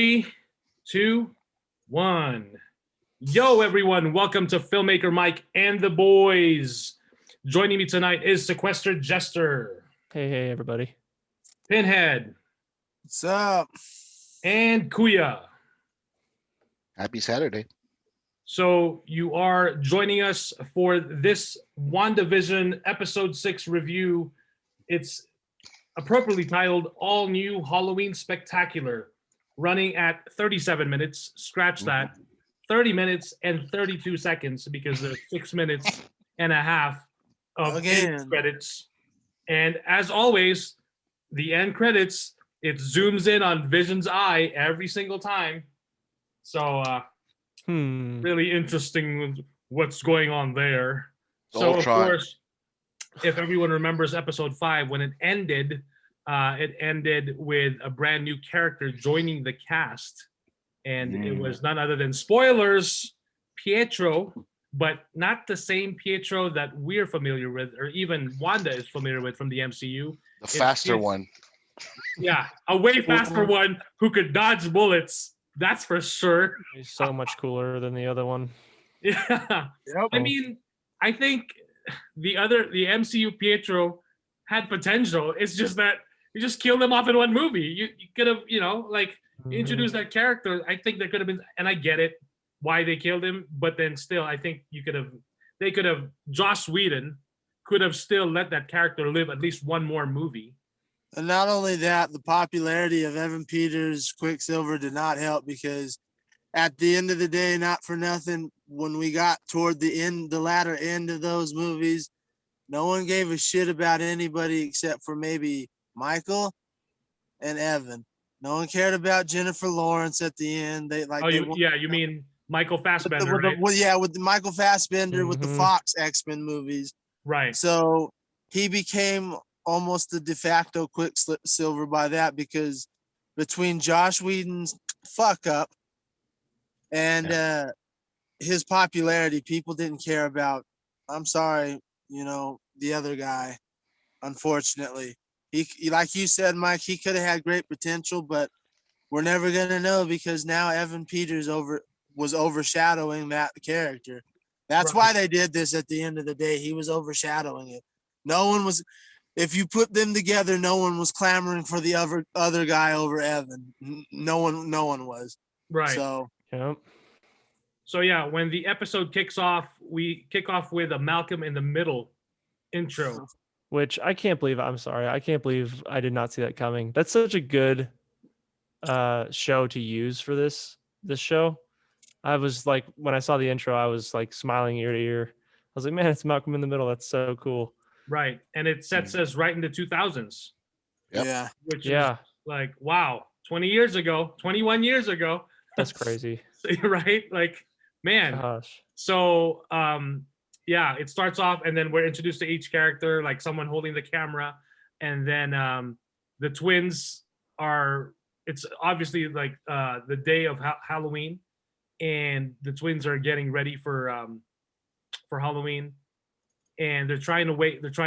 3, 2, 1. Yo, everyone. Welcome to Filmmaker Mike and the boys. Joining me tonight is Sequestered Jester. Hey, everybody. Pinhead. What's up? And Kuya. Happy Saturday. So you are joining us for this WandaVision Episode 6 review. It's appropriately titled All New Halloween Spectacular, running at 37 minutes. Scratch that. 30 minutes and 32 seconds because there's 6 minutes and a half of end credits. And as always, the end credits, it zooms in on Vision's eye every single time. So really interesting what's going on there. So of course, if everyone remembers episode 5, when it ended with a brand new character joining the cast. And it was none other than, spoilers, Pietro, but not the same Pietro that we're familiar with, or even Wanda is familiar with from the MCU. The faster one. Yeah, a way faster one who could dodge bullets. That's for sure. He's so much cooler than the other one. Yeah. Yep. I mean, I think the MCU Pietro had potential. It's just that you just killed him off in one movie. You could have, introduced that character. I think there could have been, and I get it, why they killed him, but then still, I think they could have, Joss Whedon could have still let that character live at least one more movie. And not only that, the popularity of Evan Peters' Quicksilver did not help, because at the end of the day, not for nothing, when we got toward the latter end of those movies, no one gave a shit about anybody except for maybe Michael and Evan. No one cared about Jennifer Lawrence at the end. You mean Michael Fassbender, right? With Michael Fassbender with the Fox X-Men movies. Right. So he became almost the de facto Quicksilver by that, because between Joss Whedon's fuck up and his popularity, people didn't care about, I'm sorry, the other guy, unfortunately. He, like you said, Mike, he could have had great potential, but we're never going to know, because now Evan Peters was overshadowing that character. That's why they did this at the end of the day. He was overshadowing it. No one was, if you put them together, no one was clamoring for the other guy over Evan. No one was. Right. So, yep. So yeah, when the episode kicks off, we kick off with a Malcolm in the Middle intro. Which I can't believe. I'm sorry. I can't believe I did not see that coming. That's such a good show to use for this show. I was like, when I saw the intro, I was like smiling ear to ear. I was like, man, it's Malcolm in the Middle. That's so cool. Right. And it sets us right in the 2000s. Yep. Yeah. Which is like, wow, 21 years ago. That's crazy. Right? Like, man. Gosh. So, it starts off, and then we're introduced to each character, like someone holding the camera, and then the twins it's obviously like the day of Halloween, and the twins are getting ready for Halloween, and they're trying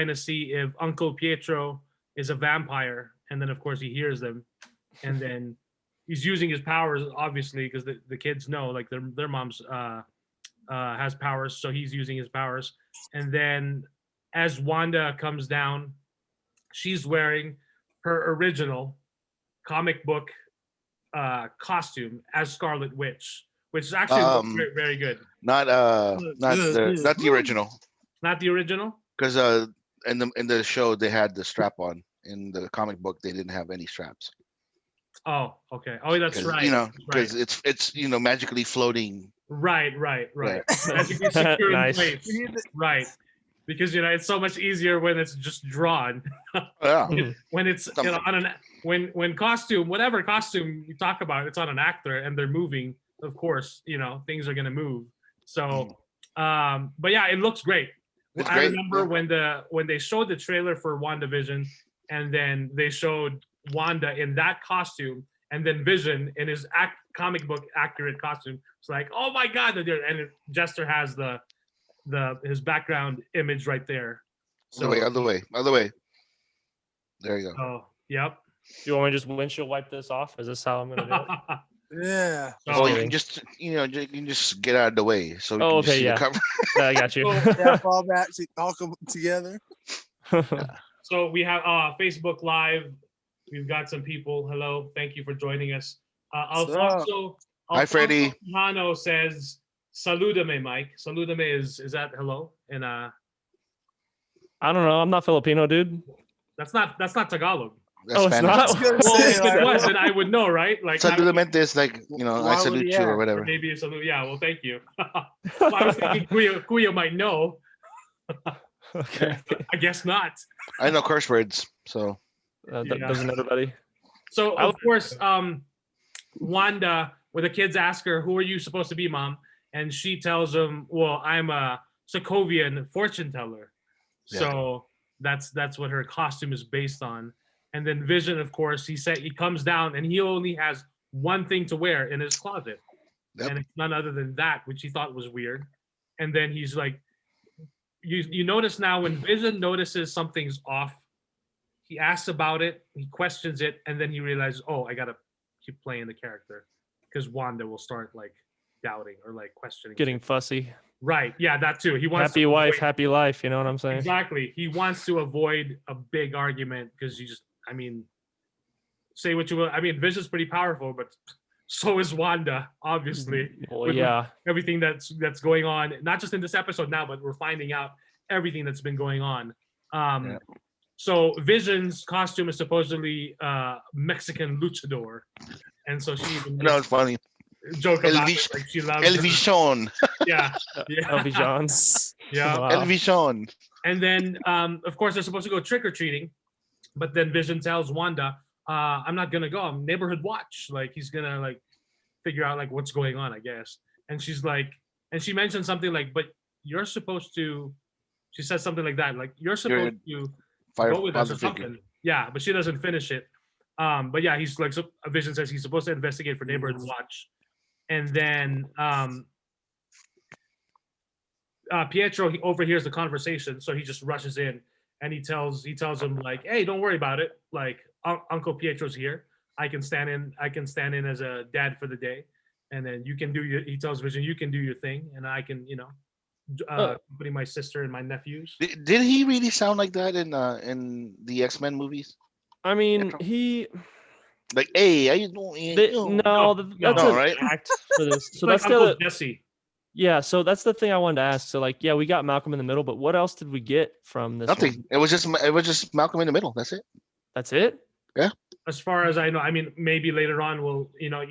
to see if Uncle Pietro is a vampire, and then of course he hears them, and then he's using his powers, obviously, because the kids know, like their mom's has powers, so he's using his powers. And then as Wanda comes down, she's wearing her original comic book costume as Scarlet Witch, which is actually very, very good. Not the original. Not the original? Because in the show they had the strap on. In the comic book they didn't have any straps. Oh, okay. Oh, that's right. Because it's magically floating. Right. Magically secure in place. Right. Because it's so much easier when it's just drawn. Yeah. When it's when costume, whatever costume you talk about, it's on an actor and they're moving, of course, things are gonna move. So but yeah, it looks great. I remember when they showed the trailer for WandaVision, and then they showed Wanda in that costume, and then Vision in his comic book accurate costume. It's like, oh my God, and Jester has his background image right there. So other way. There you go. Oh, yep. Do you want me to just windshield wipe this off? Is this how I'm gonna do it? Yeah. Just Oh, you kidding. can just you can just get out of the way so we Oh, can just okay, see yeah. the cover. I got you. Yeah, fall back to all come together. So we have Facebook Live. We've got some people. Hello, thank you for joining us. Alfonso Hi, Freddie. Quijano says, "Saludame, Mike." Saludame is that hello? And I don't know. I'm not Filipino, dude. that's not Tagalog. That's Oh, it's Spanish. not? I was gonna Well, say, if like, it was, then I would know, right? Like I would- Saludament is like, I Why would salute he you or ask? or whatever. maybe a salute. Yeah, well, thank you. Well, I was thinking Kuya might know. Okay. I guess not. I know curse words, so Yeah. Doesn't everybody? So I of course, Wanda, when the kids ask her, "Who are you supposed to be, Mom?" and she tells them, "Well, I'm a Sokovian fortune teller." Yeah. So that's what her costume is based on. And then Vision, of course, he comes down and he only has one thing to wear in his closet, Yep. and it's none other than that, which he thought was weird. And then he's like, you notice now when Vision notices something's off, he asks about it, he questions it, and then he realizes, oh, I gotta keep playing the character because Wanda will start like doubting or like questioning. Getting shit. fussy. Right, yeah, that too. He wants Happy to wife, avoid- happy life. You know what I'm saying? Exactly. He wants to avoid a big argument because say what you will. I mean, Vision's pretty powerful, but so is Wanda, obviously. Well, with yeah. Everything that's going on, not just in this episode now, but we're finding out everything that's been going on. Yeah. So Vision's costume is supposedly Mexican luchador, and so she even no, it's funny. joke about it, Elvis- like she loves El her- Vision, Yeah, yeah, Elvis Johns. yeah. Wow. El Vision. And then, of course, they're supposed to go trick or treating, but then Vision tells Wanda, "I'm not gonna go. I'm neighborhood watch. Like he's gonna like figure out like what's going on, I guess." And she's like, and she mentioned something like, "But you're supposed to." She says something like that, like you're supposed to go with us or something. Yeah, but she doesn't finish it. But yeah, he's like, so Vision says he's supposed to investigate for neighborhood watch, and then Pietro, he overhears the conversation, so he just rushes in and he tells him like, "Hey, don't worry about it. Like Uncle Pietro's here. I can stand in as a dad for the day, and then you can do your." He tells Vision, "You can do your thing, and I can, accompany my sister and my nephews." Did he really sound like that in the X-Men movies? I mean, Pietro? he. Like, hey, how you doing? No, that's no, an right? act for this. So Like that's the Uncle other, Jesse. yeah. So that's the thing I wanted to ask. So like, yeah, we got Malcolm in the Middle, but what else did we get from this? Nothing. one? It was just Malcolm in the Middle. That's it. That's it. As far as I know, I mean, maybe later on we'll,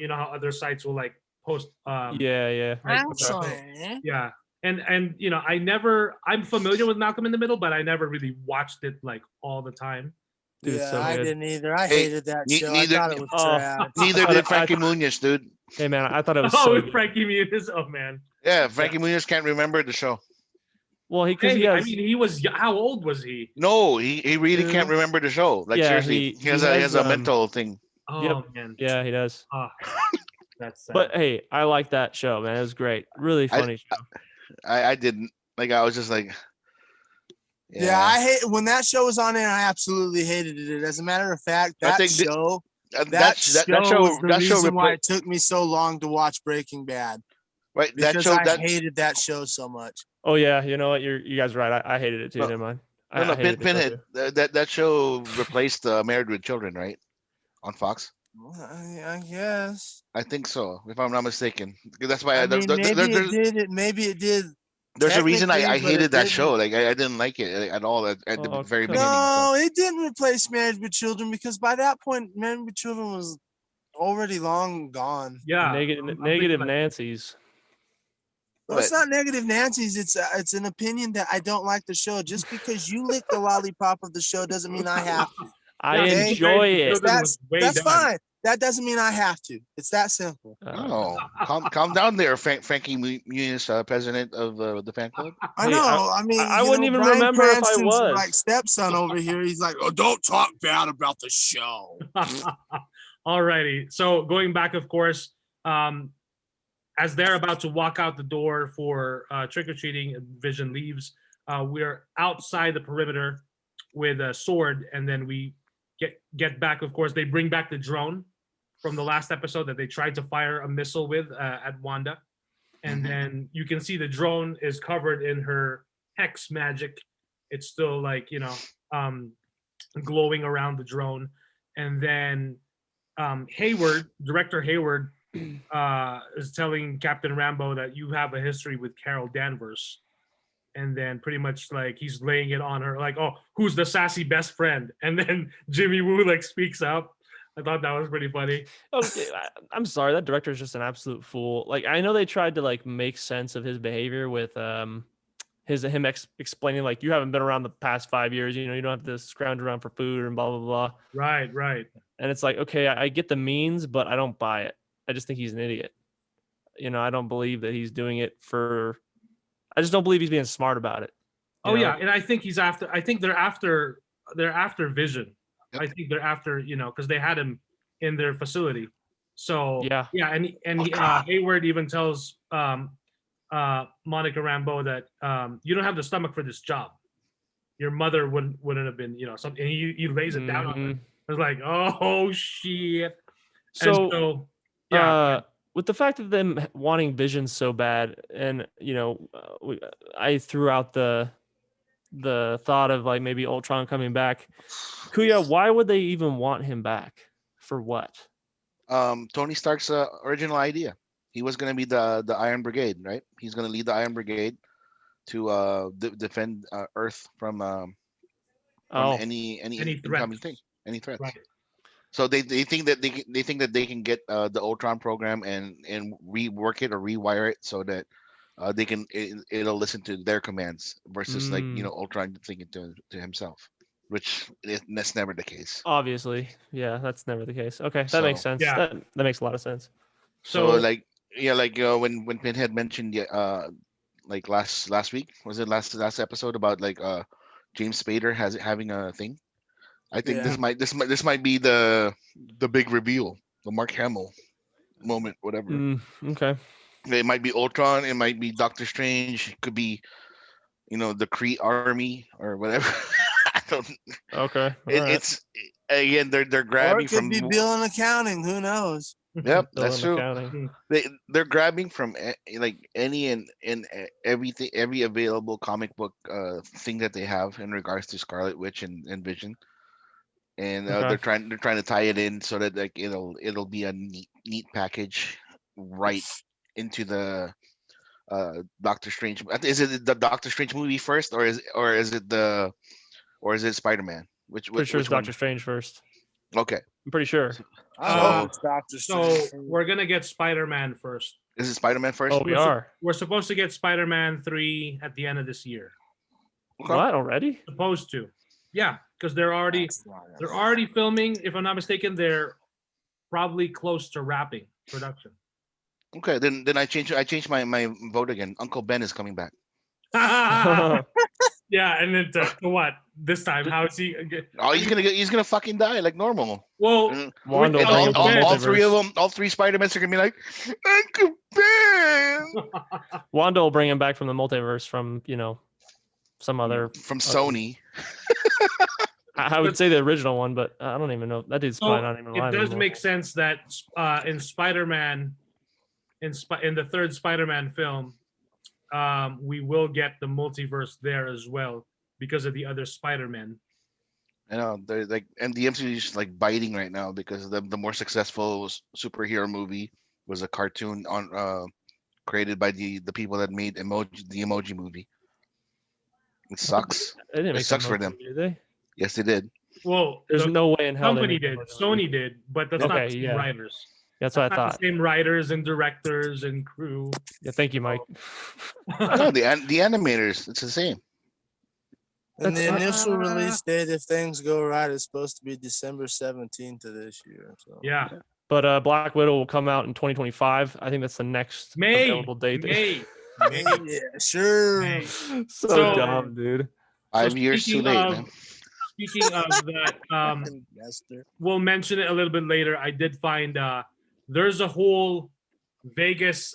how other sites will like post. Yeah. Right, yeah, and I'm familiar with Malcolm in the Middle, but I never really watched it like all the time. Dude, yeah, so I good. didn't either. I Hey, hated that ne- show. neither- I thought it was Oh. trash. Neither I did thought- Frankie Muniz, dude. Hey man, I thought it was Oh, so with good. Frankie Muniz. Oh man. Yeah, Frankie Muniz can't remember the show. Well, because he Hey, has. I mean, he was. How old was he? No, he really can't Yeah. remember the show. Like Yeah, seriously, he he has a has, mental thing. Oh man. yeah, he does. Oh, that's sad. But hey, I like that show, man. It was great. Really funny show. I didn't like. I was just like, Yeah, I hate when that show was on there. I absolutely hated it. As a matter of fact, I that think th- show, that that show was the that show reason why repla- it took me so long to watch Breaking Bad, right that because show I that hated that show so much. Oh yeah, you know what? You guys are right. I hated it too. No. Never mind. no I hated the show Pinhead too. that show replaced Married with Children, right, on Fox. Well, I guess. I think so, if I'm not mistaken. Because that's why I mean, maybe it did. Maybe it did. there's a reason I technically, but hated it that didn't. show. Like I didn't like it at all at the Oh, very come beginning. No, it didn't replace Married with Children because by that point, Married with Children was already long gone. yeah. Negative, I'm thinking, negative like, Nancy's. Well, it's But- not negative Nancy's. It's an opinion that I don't like the show. Just because you lick the lollipop of the show doesn't mean I have to. I Okay. enjoy it. Children was way That's done. fine. That doesn't mean I have to. It's that simple. Oh, calm down there, Frankie Muniz, president of the fan club. I Hey, know. I mean, I you wouldn't know, even Bryan remember if I Cranston's, was. like stepson over here. He's like, oh, don't talk bad about the show. Alrighty. So going back, of course, as they're about to walk out the door for trick or treating, Vision leaves. We're outside the perimeter with a sword, and then we get back. Of course, they bring back the drone, from the last episode that they tried to fire a missile with at Wanda. And then you can see the drone is covered in her hex magic. It's still like, glowing around the drone. And then Hayward, director Hayward, is telling Captain Rambo that you have a history with Carol Danvers. And then pretty much like he's laying it on her, like, oh, who's the sassy best friend? And then Jimmy Woo like speaks up. I thought that was pretty funny. Okay, I'm sorry, that director is just an absolute fool. Like, I know they tried to like make sense of his behavior with him explaining like, you haven't been around the past 5 years, you don't have to scrounge around for food and blah blah blah. Right. And it's like, okay, I get the means, but I don't buy it. I just think he's an idiot. I don't believe that he's doing it for. I just don't believe he's being smart about it. Oh yeah, and I think he's after. I think they're after Vision. Yep. I think they're after, because they had him in their facility. So Yeah. Hayward even tells Monica Rambeau that you don't have the stomach for this job. Your mother wouldn't have been, something. And he lays it down on her. I was like, oh shit. So with the fact of them wanting Vision so bad, and I threw out the thought of like maybe Ultron coming back. Kuya, why would they even want him back? For what? Tony Stark's original idea. He was going to be the Iron Brigade, right? He's going to lead the Iron Brigade to defend Earth from any incoming thing, any threats. Right. So they think that they can get the Ultron program and rework it or rewire it so that they can it'll listen to their commands versus like Ultron thinking to himself, which that's never the case. Obviously, yeah, that's never the case. Okay, that makes sense. Yeah. That makes a lot of sense. So when Pinhead mentioned like last week, was it last episode about like James Spader having a thing? I think this might be the big reveal, the Mark Hamill moment, whatever. Okay. It might be Ultron, it might be Doctor Strange, it could be, the Kree army or whatever. I don't. Okay. It's again they're grabbing from. Or it could be bill and accounting. Who knows? Yep, that's true. They're grabbing from like any and everything, every available comic book thing that they have in regards to Scarlet Witch and Vision. And they're trying to tie it in so that like it'll be a neat package right into the Doctor Strange. Is it the Doctor Strange movie first, or is it Spider-Man? Which sure it's Doctor Strange first. Okay, I'm pretty sure. It's Doctor Strange. So we're gonna get Spider-Man first. Is it Spider-Man first? Oh, we are. We're supposed to get Spider-Man 3 at the end of this year. Okay. What already? Supposed to. Yeah, because they're already filming. If I'm not mistaken, they're probably close to wrapping production. Okay, then I changed my vote again. Uncle Ben is coming back. Yeah, and then to what this time? How is he? Oh, he's gonna fucking die like normal. Well, Wanda all three of them, all three Spider-Mans are gonna be like Uncle Ben. Wanda will bring him back from the multiverse from some other from Sony. I would say the original one, but I don't even know. That dude's probably not even alive. It does anymore. make sense that in Spider-Man, in the third Spider-Man film, we will get the multiverse there as well because of the other Spider-Man. I know they're like, and the MCU is like biting right now because the more successful superhero movie was a cartoon on created by the people that made the Emoji movie. It sucks. It sucks for them. Did they? Yes, they did. Well, there's no way in hell. Company did. Sony did, but that's not the same writers. That's what I thought. The same writers and directors and crew. Yeah, thank you, Mike. No, the animators, it's the same. And the initial release date, if things go right, is supposed to be December 17th of this year. So. Yeah. But Black Widow will come out in 2025. I think that's the next available date. May. Yeah, sure. May. So dumb, dude. 5 years too late, man. Speaking of that, we'll mention it a little bit later. I did find there's a whole Vegas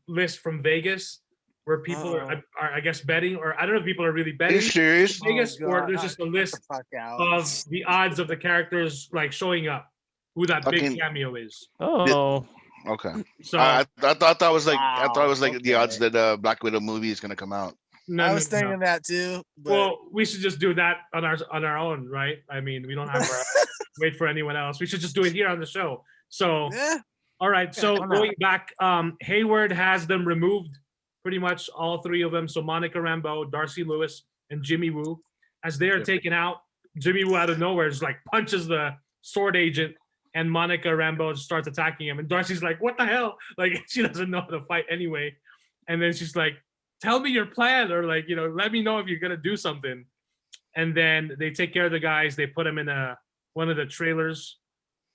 list from Vegas where people are, I guess, betting, or I don't know if people are really betting. Are you serious? Vegas, or there's just a list of the odds of the characters like showing up. who that big Fucking- cameo is. Oh, Okay. So I thought that was like I thought it Wow, was like the odds okay. that Black Widow movie is gonna come out. no, I no, was thinking that too. But Well, we should just do that on our own, right? I mean, we don't have to wait for anyone else. We should just do it here on the show. So, yeah, all right. So why not? going back, Hayward has them removed, pretty much all three of them. So Monica Rambeau, Darcy Lewis, and Jimmy Woo. As they are Yep. taken out, Jimmy Woo out of nowhere just like punches the sword agent, and Monica Rambeau starts attacking him. And Darcy's like, "What the hell?" Like she doesn't know how to fight anyway. And then she's like, "Tell me your plan," or like, let me know if you're gonna do something. And then they take care of the guys. They put them in one of the trailers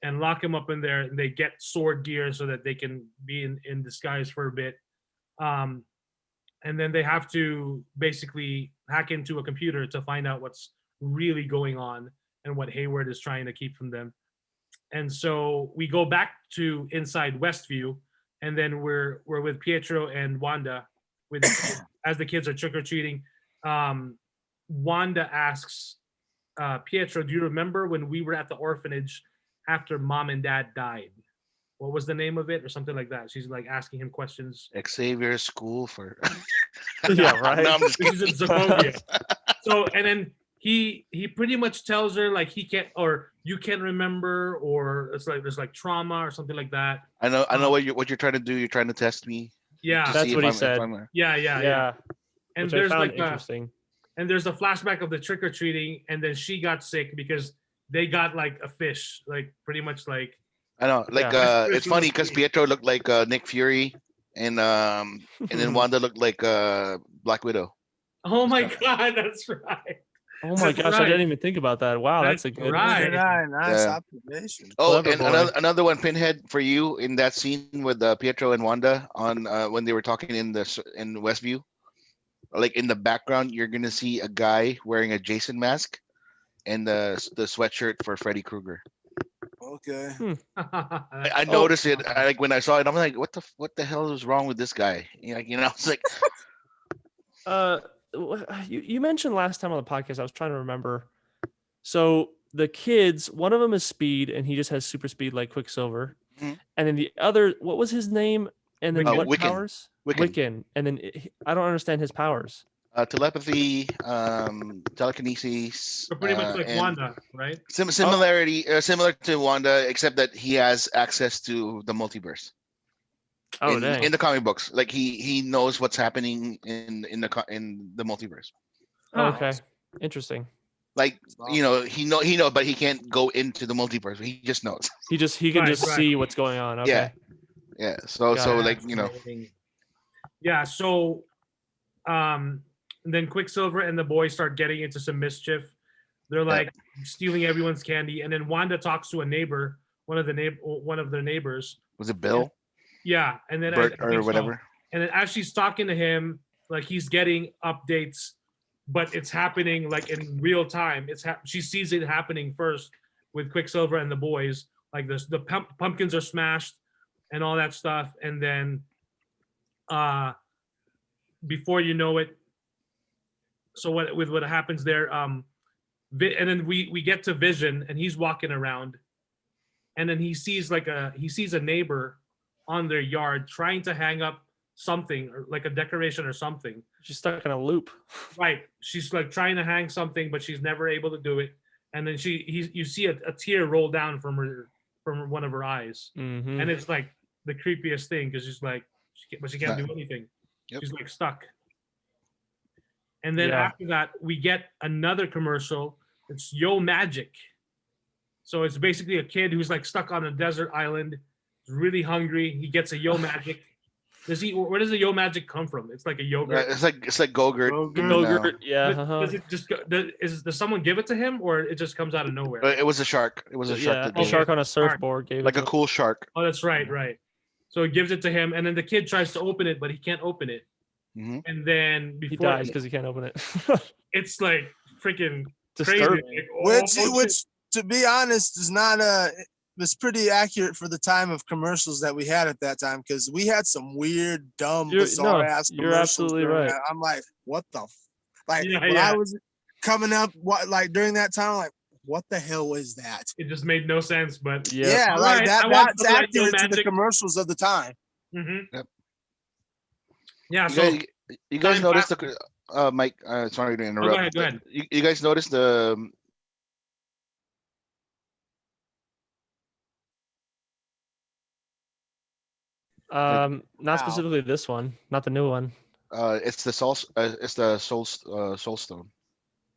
and lock him up in there. And they get sword gear so that they can be in disguise for a bit. And then they have to basically hack into a computer to find out what's really going on and what Hayward is trying to keep from them. And so we go back to inside Westview, and then we're with Pietro and Wanda with as the kids are trick-or-treating. Wanda asks Pietro, "Do you remember when we were at the orphanage after mom and dad died? What was the name of it?" Or something like that. She's like asking him questions. Xavier's school for yeah, right. No, I'm just This is in Sokovia. So, and then he pretty much tells her like he can't, or you can't remember, or it's like there's like trauma or something like that. I know what you're trying to do. You're trying to test me. Yeah, to That's see what if he said. yeah. And Which I there's found like interesting. and there's a flashback of the trick or treating, and then she got sick because they got like a fish, like pretty much like. I know. Like Yeah. it's funny because Pietro looked like Nick Fury, and then Wanda looked like Black Widow. Oh my God, that's right. Oh my That's gosh, I right. didn't even think about that. Wow, that's a That's good. right. nice Yeah. observation. Oh, Clever and boy. another one, Pinhead, for you in that scene with Pietro and Wanda on when they were talking in Westview. Like in the background, you're gonna see a guy wearing a Jason mask and the sweatshirt for Freddy Krueger. Okay. I noticed it. Like when I saw it, I'm like, what the hell is wrong with this guy? It's like You mentioned last time on the podcast, I was trying to remember. So the kids, one of them is Speed, and he just has super speed like Quicksilver. Mhm. And then the other, what was his name? And then what Wiccan. powers? Wiccan. And then I don't understand his powers. telepathy, telekinesis. So pretty much like and Wanda, right? similar to Wanda, except that he has access to the multiverse. Oh, in dang. the comic books, like he knows what's happening in the multiverse. Oh, Huh. okay. Interesting. Like That's he know, but he can't go into the multiverse. He just knows. He can Right, just right. see what's going on. Okay. Yeah. So Got it. like Yeah. So, then Quicksilver and the boys start getting into some mischief. They're like stealing everyone's candy, and then Wanda talks to a neighbor, one of their neighbors. was it Bill Yeah, and then Bert I or think so. whatever? And then as she's talking to him, like he's getting updates, but it's happening like in real time. She sees it happening first with Quicksilver and the boys. Like the pumpkins are smashed and all that stuff, and then before you know it, so what happens there? And then we get to Vision, and he's walking around, and then he sees a neighbor on their yard trying to hang up something or like a decoration or something. She's stuck in a loop. Right. She's like trying to hang something, but she's never able to do it. And then you see a tear roll down from one of her eyes, Mm-hmm. and it's like the creepiest thing because she's like, she can't do anything. Yep. She's like stuck. And then Yeah. after that, we get another commercial. It's Yo Magic. So it's basically a kid who's like stuck on a desert island, really hungry. He gets a Yo Magic. Where does the Yo Magic come from? It's like a yogurt. It's like Go-Gurt. Go-Gurt, yeah. Does it just does someone give it to him, or it just comes out of nowhere? It was a shark. It was a shark. Yeah, that a did it. shark on a surfboard gave Like it a to cool shark. Oh, that's right. So he gives it to him, and then the kid tries to open it, but he can't open it. Mhm. And then He before dies because he can't open it. it's like freaking crazy. Disturbing. Like, oh, shit. which to be honest is not it was pretty accurate for the time of commercials that we had at that time, because we had some weird, dumb, bizarre ass you're commercials. absolutely during right. that. I'm like, what the like Yeah, when yeah. I was coming up, during that time, like, what the hell is that? It just made no sense, but Yeah. Yeah, All like right, that. I want That's some of that accurate to the magic. commercials of the time. Yep. Yeah. You So guys, you guys time noticed the Mike? Sorry to oh, interrupt. go ahead. Go ahead. You guys noticed the Not Wow. specifically this one, not the new one. it's the soul stone,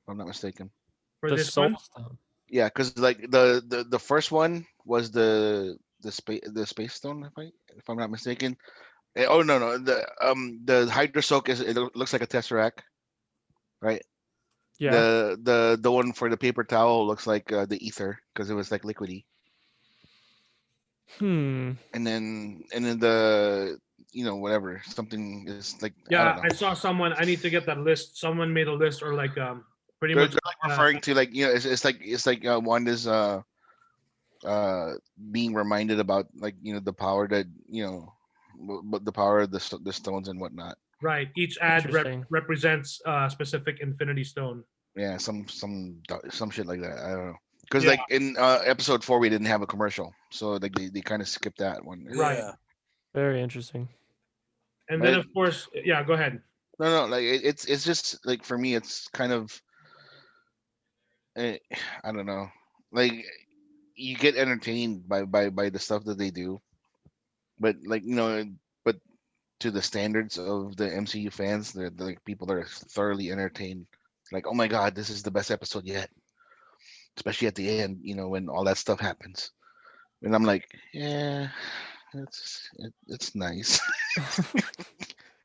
if I'm not mistaken. For The this Soul one, Stone. Yeah, because like the first one was the space stone, if I'm not mistaken. Oh no, the Hydra Soak looks like a tesseract, right? Yeah. The one for the paper towel looks like the ether because it was like liquidy. Hmm. And then the whatever something is like I yeah, don't know. I saw someone. I need to get that list. Someone made a list, or like pretty They're much. like referring to like it's like Wanda's being reminded about like the power that but the power of the stones and whatnot. Right. Each ad Interesting. represents a specific Infinity Stone. Yeah, some shit like that. I don't know. Because Yeah. like in episode 4 we didn't have a commercial, so like they kind of skipped that one. Right. Yeah. Very interesting. And But then, of course, yeah. Go ahead. no, like it's just like for me it's kind of I don't know, like you get entertained by the stuff that they do, but like but to the standards of the MCU fans, they're like people that are thoroughly entertained. Like, oh my god, this is the best episode yet, especially at the end, when all that stuff happens. And I'm like, yeah, it's nice.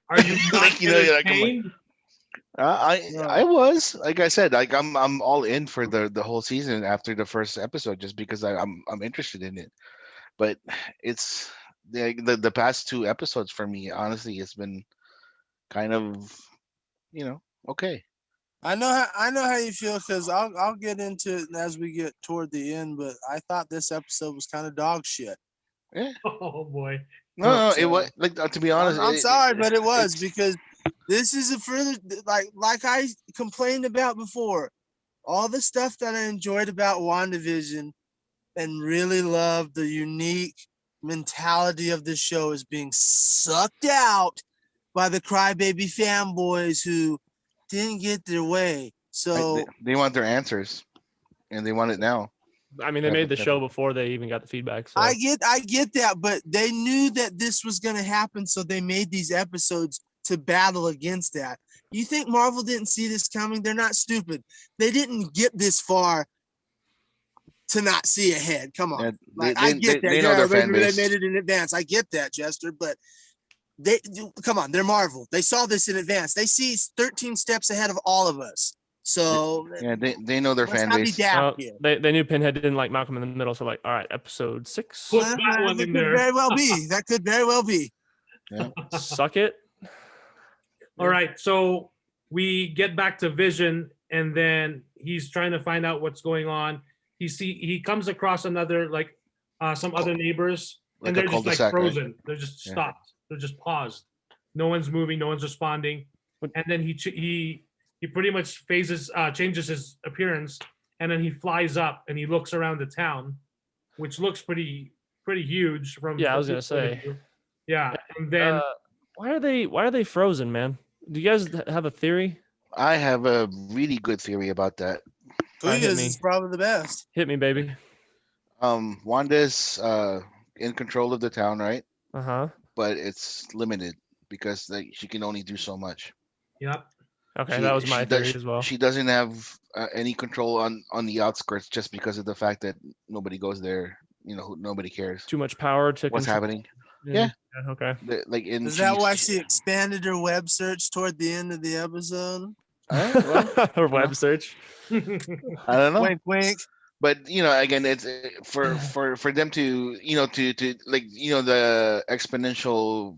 Are you not Like you're like I'm like, entertained? I was like I said, like I'm all in for the whole season after the first episode just because I'm interested in it. But it's the past 2 episodes for me, honestly, it's been kind of okay. I know how you feel because I'll get into it as we get toward the end. But I thought this episode was kind of dog shit. Yeah. Oh boy. No, it So, was like to be honest. I'm sorry, but it was it's- because this is a further like I complained about before. All the stuff that I enjoyed about WandaVision and really loved the unique mentality of the show is being sucked out by the crybaby fanboys who didn't get their way. So they want their answers, and they want it now. I mean, they made the show before they even got the feedback. So I get that, but they knew that this was going to happen, so they made these episodes to battle against that. You think Marvel didn't see this coming? They're not stupid. They didn't get this far to not see ahead. Come on. Yeah, I get that. they know their fan They base. made it in advance. I get that, Jester, but come on, they're Marvel. They saw this in advance. They see 13 steps ahead of all of us. So Yeah, they know their let's fan not be base. daft here. they knew Pinhead didn't like Malcolm in the Middle, so like, all right, episode 6, Put that one That in could there. very well be. That could very well be. suck it. All right. So we get back to Vision, and then he's trying to find out what's going on. He comes across another some other neighbors, Like and a they're just like cul-de-sac, right? frozen. They're just Yeah. stopped. They're just paused. No one's moving. No one's responding. And then he pretty much changes his appearance, and then he flies up and he looks around the town, which looks pretty huge from. Yeah, I from was gonna his point of say. view. Yeah, and then Why are they frozen, man? Do you guys have a theory? I have a really good theory about that. Alright, hit Cletus me. is probably the best. Hit me, baby. Wanda's in control of the town, right? Uh-huh. But it's limited because like she can only do so much. yep. Okay, that was my theory as well. She doesn't have any control on the outskirts just because of the fact that nobody goes there. Nobody cares Too much power to what's control. happening. Yeah. Okay. Like in Is that why she expanded her web search toward the end of the episode? Or web search. I don't know. Wink, wink. But again, it's for them to to like the exponential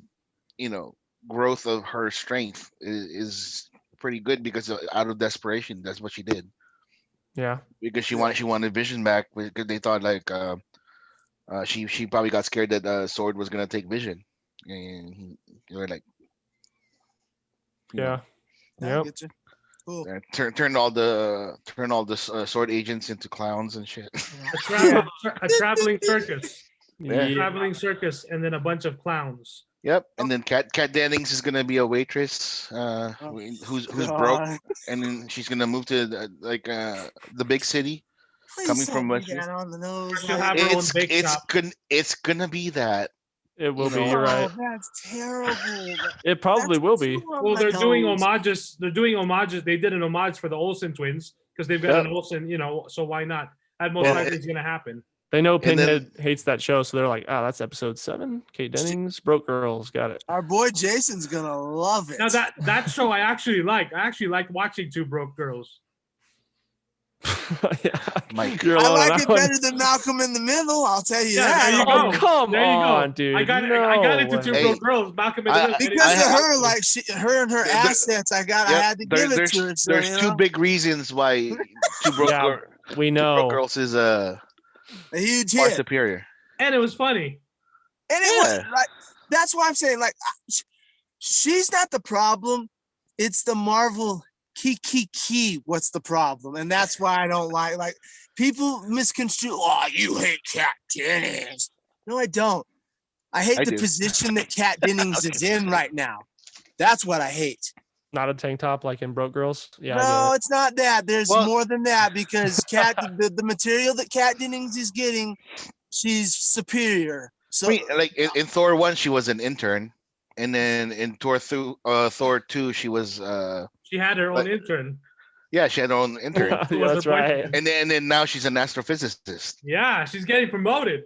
growth of her strength is pretty good because out of desperation, that's what she did. Yeah. Because she wanted Vision back because they thought like she probably got scared that Sword was gonna take Vision, and they were like, Yeah. I Yep. get you. Cool. Turn all the sword agents into clowns and shit. A traveling circus. Yeah. Traveling circus, and then a bunch of clowns. Yep. And then Kat Dennings is gonna be a waitress, who's broke, God. and then she's gonna move to the big city. Please Coming don't from do Westview. that on the nose. She'll like- have her own bake shop. It's gonna be that. It will be. No. You're right. Oh, that's terrible. It probably That's will be. too on Well, my they're doing nose. homages. They're doing homages. They did an homage for the Olsen twins because they've got Yep. an Olsen, so why not? That most Well, likely is going to happen. They know And then- Pinhead hates that show, so they're like, that's episode 7. Kate Dennings, Broke Girls, got it. Our boy Jason's gonna love it. Now that show I actually like. I actually like watching Two Broke Girls. Yeah. Mike. You're I alone on like that it one. better than Malcolm in the Middle. I'll tell you Yeah, that. there you Oh, go. come There you go. on, dude. I got No into Two way. Broke Girls. Malcolm in the Middle. Because I of have- her, like her and her There- assets, I had to give it to her. So, there's two big reasons why Two Broke, Yeah, we Two Broke know. Girls is a huge far hit. superior. And it was funny. And it was Yeah. like that's why I'm saying like she's not the problem. It's the Marvel key. What's the problem? And that's why I don't like people misconstrue. Oh, you hate Kat Dennings. No, I don't. I hate I the do. position that Kat Dennings is in right now. That's what I hate. Not a tank top like in Broke Girls. Yeah, I No, get it's not that. There's Well- more than that because the material that Kat Dennings is getting, she's superior. So I mean, like in Thor 1, she was an intern, and then in Thor 2, she was She had her own But- intern. yeah, she had her own intern, it. Who Yeah, was that's her right. boyfriend. and then now she's an astrophysicist. Yeah, she's getting promoted.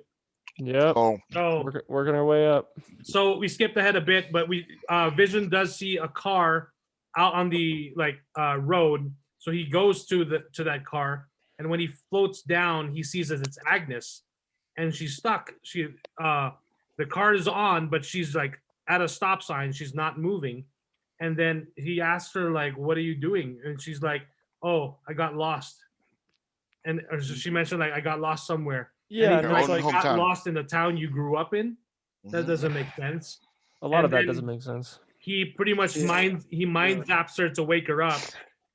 Yep. Oh, So Working our way up. So we skipped ahead a bit, but Vision does see a car out on the road. So he goes to that car, and when he floats down, he sees that it's Agnes, and she's stuck. The car is on, but she's like at a stop sign. She's not moving, and then he asks her like, "What are you doing?" And she's like, "Oh, I got lost." And she mentioned like, "I got lost somewhere." Yeah, and and he's it's like, like got hometown. lost in the town you grew up in. That mhm. doesn't make sense. a lot of and that then- doesn't make sense. He pretty much Yeah. mind zaps her to wake her up,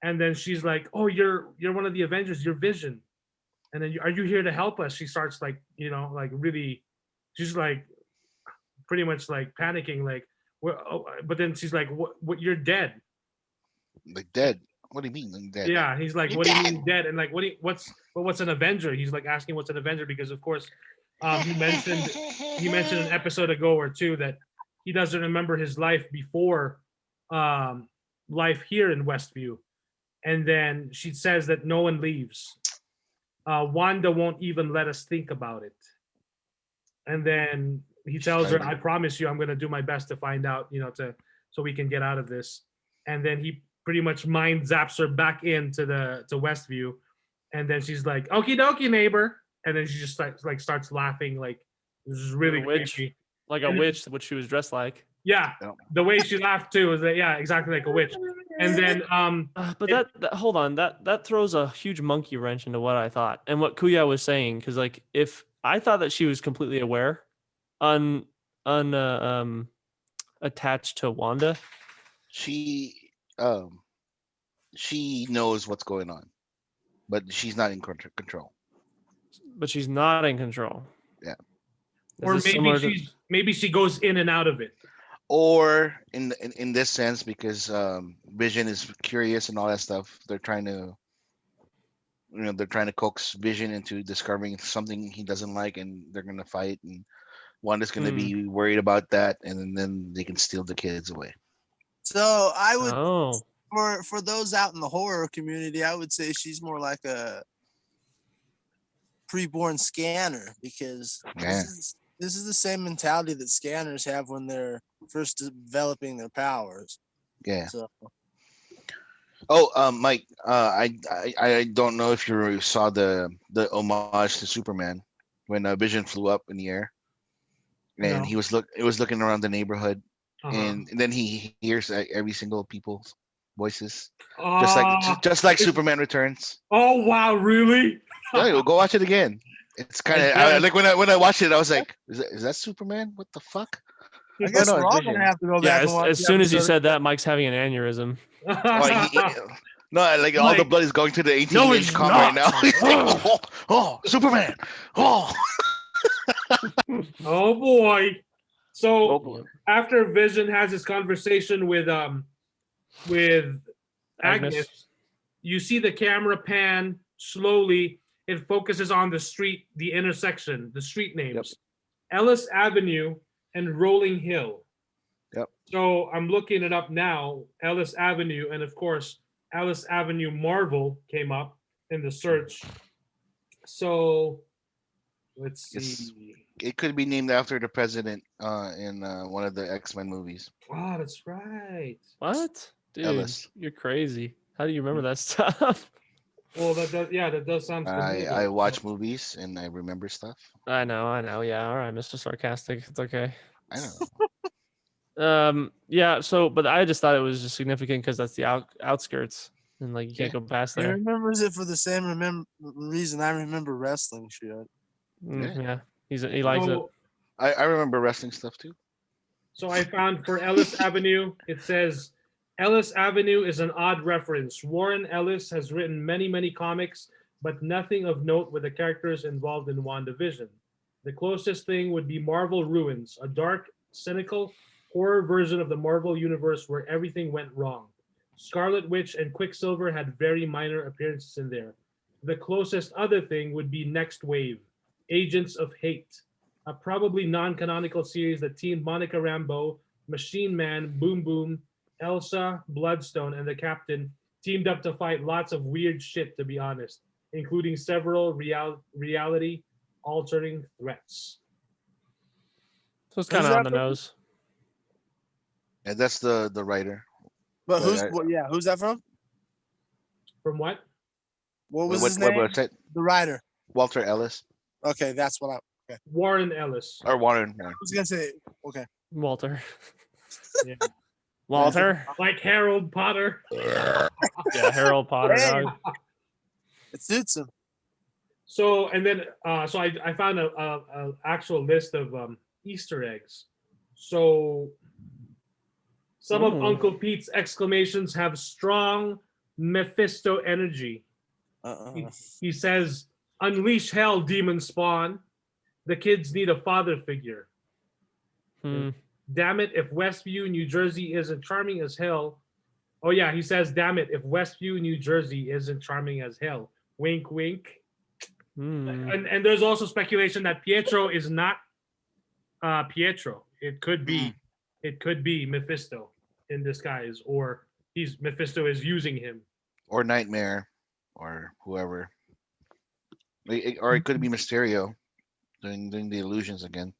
and then she's like, "Oh, you're one of the Avengers. You're Vision." And then, "Are you here to help us?" She starts like really, she's like pretty much like panicking, like, but then she's like, "What? You're dead." Like dead. What do you mean? I'm dead? Yeah, he's like, You're "What do you mean dead?" And like, what's an Avenger? He's like asking what's an Avenger because of course, he mentioned an episode ago or two that he doesn't remember his life before life here in Westview. And then she says that no one leaves. Wanda won't even let us think about it. And then he tells her, "I promise you, I'm going to do my best to find out, so we can get out of this." And then he pretty much mind zaps her back into to Westview. And then she's like, "Okie dokie, neighbor." And then she just starts laughing, like this is really a witch. creepy. Like a And- witch, which she was dressed like. Yeah, Yeah. the way she laughed too was that, yeah, exactly like a witch. And then But It- that hold on, that throws a huge monkey wrench into what I thought and what Kuya was saying. Because like, if I thought that she was completely aware, attached to Wanda, She knows what's going on, but she's not in control. but she's not in control. Yeah. Is or this similar to- maybe she goes in and out of it. Or in this sense, because Vision is curious and all that stuff, they're trying to coax Vision into discovering something he doesn't like, and they're gonna fight, and Wanda's gonna be worried about that, and then they can steal the kids away. So I would Oh, for those out in the horror community, I would say she's more like a preborn scanner because Yeah. this is the same mentality that scanners have when they're first developing their powers. Yeah. So Oh, Mike, I don't know if you saw the homage to Superman when Vision flew up in the air, and No. he was looking around the neighborhood, Uh-huh. and then he hears every single people's voices, Ah, just like Superman Returns. oh wow, really? Yeah, go watch it again. It's kind of guess. like when I watched it, I was like, is that Superman? What the fuck? I guess no, we're it's all Vision. gonna have to go yeah. back and watch As the soon as you episode. said that, Mike's having an aneurysm. Oh, No, like all the blood is going to the 18 No, inch it's com right not. now. He's like, oh, Superman. Oh. Oh boy. So Oh, boy. after Vision has his conversation with Agnes, Agnes. you see the camera pan slowly. It focuses on the street, the intersection, the street names. Ellis Avenue and Rolling Hill. Yep. So I'm looking it up now. Ellis Avenue, and of course, Ellis Avenue Marvel came up in the search. So let's see. Yes. It could be named after the president in one of the X-Men movies. Oh, that's right. What? Dude, Ellis. you're crazy. How do you remember that stuff? Well, that does sound familiar. I watch movies and I remember stuff. I know. Yeah, all right, Mr. Sarcastic. It's okay. I don't know. Yeah, so but I just thought it was just significant because that's the outskirts and like you can't go past He there. remembers it for the same reason I remember wrestling shit. Yeah. He likes it. So, I remember wrestling stuff too. so I found for Ellis Avenue, it says Ellis Avenue is an odd reference. Warren Ellis has written many, many comics, but nothing of note with the characters involved in WandaVision. The closest thing would be Marvel Ruins, a dark, cynical horror version of the Marvel universe where everything went wrong. Scarlet Witch and Quicksilver had very minor appearances in there. The closest other thing would be Next Wave, Agents of Hate, a probably non-canonical series that teamed Monica Rambeau, Machine Man, Boom Boom, Elsa, Bloodstone, and the Captain teamed up to fight lots of weird shit, to be honest, including several reality-altering threats. So it's kind of Who's on that the from? nose. And that's the writer. But But who's that from? From what? What was his name? website? The writer. Walter Ellis Okay, that's what Warren Ellis. or Warren. I was gonna say. Okay. Walter. Yeah. Walter. Like Harold Potter. Yeah, Harold Potter. Hey. dog. It suits him. So and then so I found a actual list of Easter eggs. So some of Ooh. Uncle Pete's exclamations have strong Mephisto energy. He says, "Unleash hell, demon spawn. The kids need a father figure. Hmm. Damn it, if Westview, New Jersey isn't charming as hell." Oh yeah, he says, "Damn it, if Westview, New Jersey isn't charming as hell." Wink, wink. Hmm. And there's also speculation that Pietro is not Pietro. It could be Mephisto in disguise, or Mephisto is using him. Or Nightmare, or whoever. Or it could be Mysterio doing the illusions again.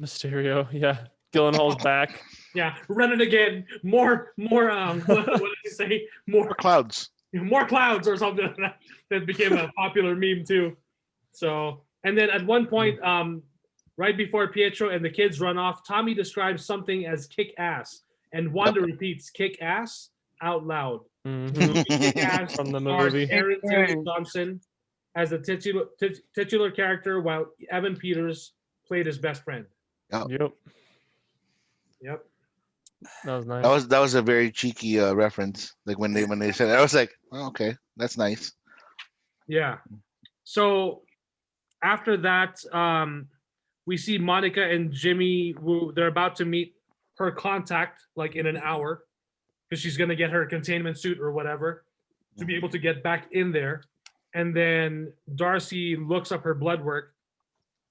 Mysterio. Yeah. Gyllenhaal's back. Yeah, run it again. More what did you say? Or clouds. More clouds or something like that. That became a popular meme too. So, and then at one point, right before Pietro and the kids run off, Tommy describes something as kick ass, and Wanda repeats kick ass out loud. Mhm. Kick-Ass From the stars movie. Aaron Taylor Johnson as the titular character, while Evan Peters played his best friend. Yep. Yep. That was nice. That was a very cheeky reference. Like when they said it, I was like, oh, okay, that's nice. Yeah. So after that, we see Monica and Jimmy. They're about to meet her contact like in an hour because she's gonna get her containment suit or whatever to be able to get back in there. And then Darcy looks up her blood work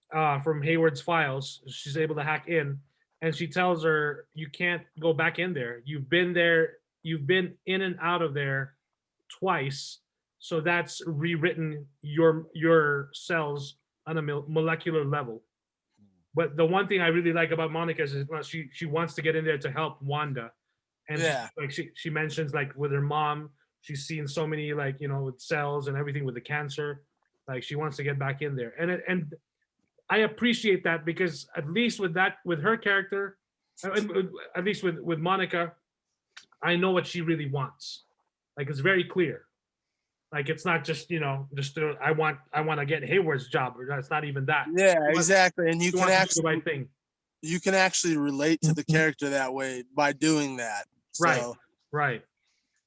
from Hayward's files. She's able to hack in, and she tells her, "You can't go back in there. You've been there. You've been in and out of there twice. So that's rewritten your cells on a molecular level." But the one thing I really like about Monica is she wants to get in there to help Wanda, and Yeah. like she mentions like with her mom, she's seen so many like with cells and everything with the cancer, like she wants to get back in there, and I appreciate that because at least with her character, at least with Monica, I know what she really wants. Like it's very clear. Like it's not just I want to get Hayward's job, or it's not even that. Yeah, exactly. And you She can wants to do actually the right thing. you can actually relate to the character that way by doing that. So, Right.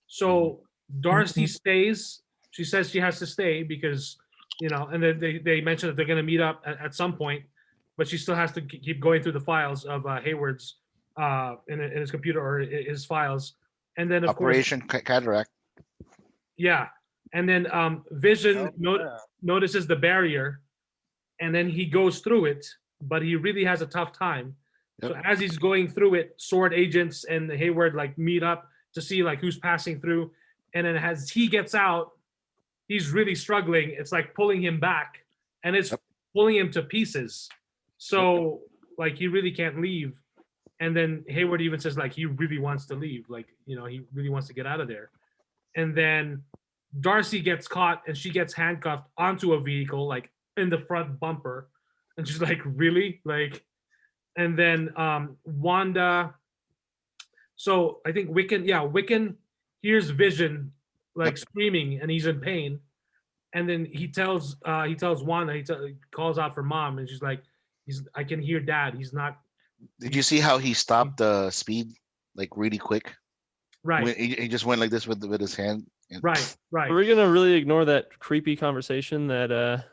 So Darcy stays. She says she has to stay because, and then they mention that they're going to meet up at some point, but she still has to keep going through the files of Hayward's in his computer or his files. And then, of Operation course, Cataract. yeah. And then Vision notices the barrier, and then he goes through it, but he really has a tough time. Yep. So as he's going through it, Sword agents and Hayward meet up to see who's passing through. And then as he gets out, he's really struggling. It's pulling him back, and it's pulling him to pieces. So he really can't leave. And then Hayward even says he really wants to leave. He really wants to get out of there. And then Darcy gets caught and she gets handcuffed onto a vehicle, in the front bumper. And she's really? And then Wanda. So I think Wiccan hears Vision screaming and he's in pain. And then he tells Wanda, he calls out for Mom, and she's I can hear Dad. He's not. Did you see how he stopped the speed really quick? Right. He just went like this with his hand. And Right. Are we gonna really ignore that creepy conversation that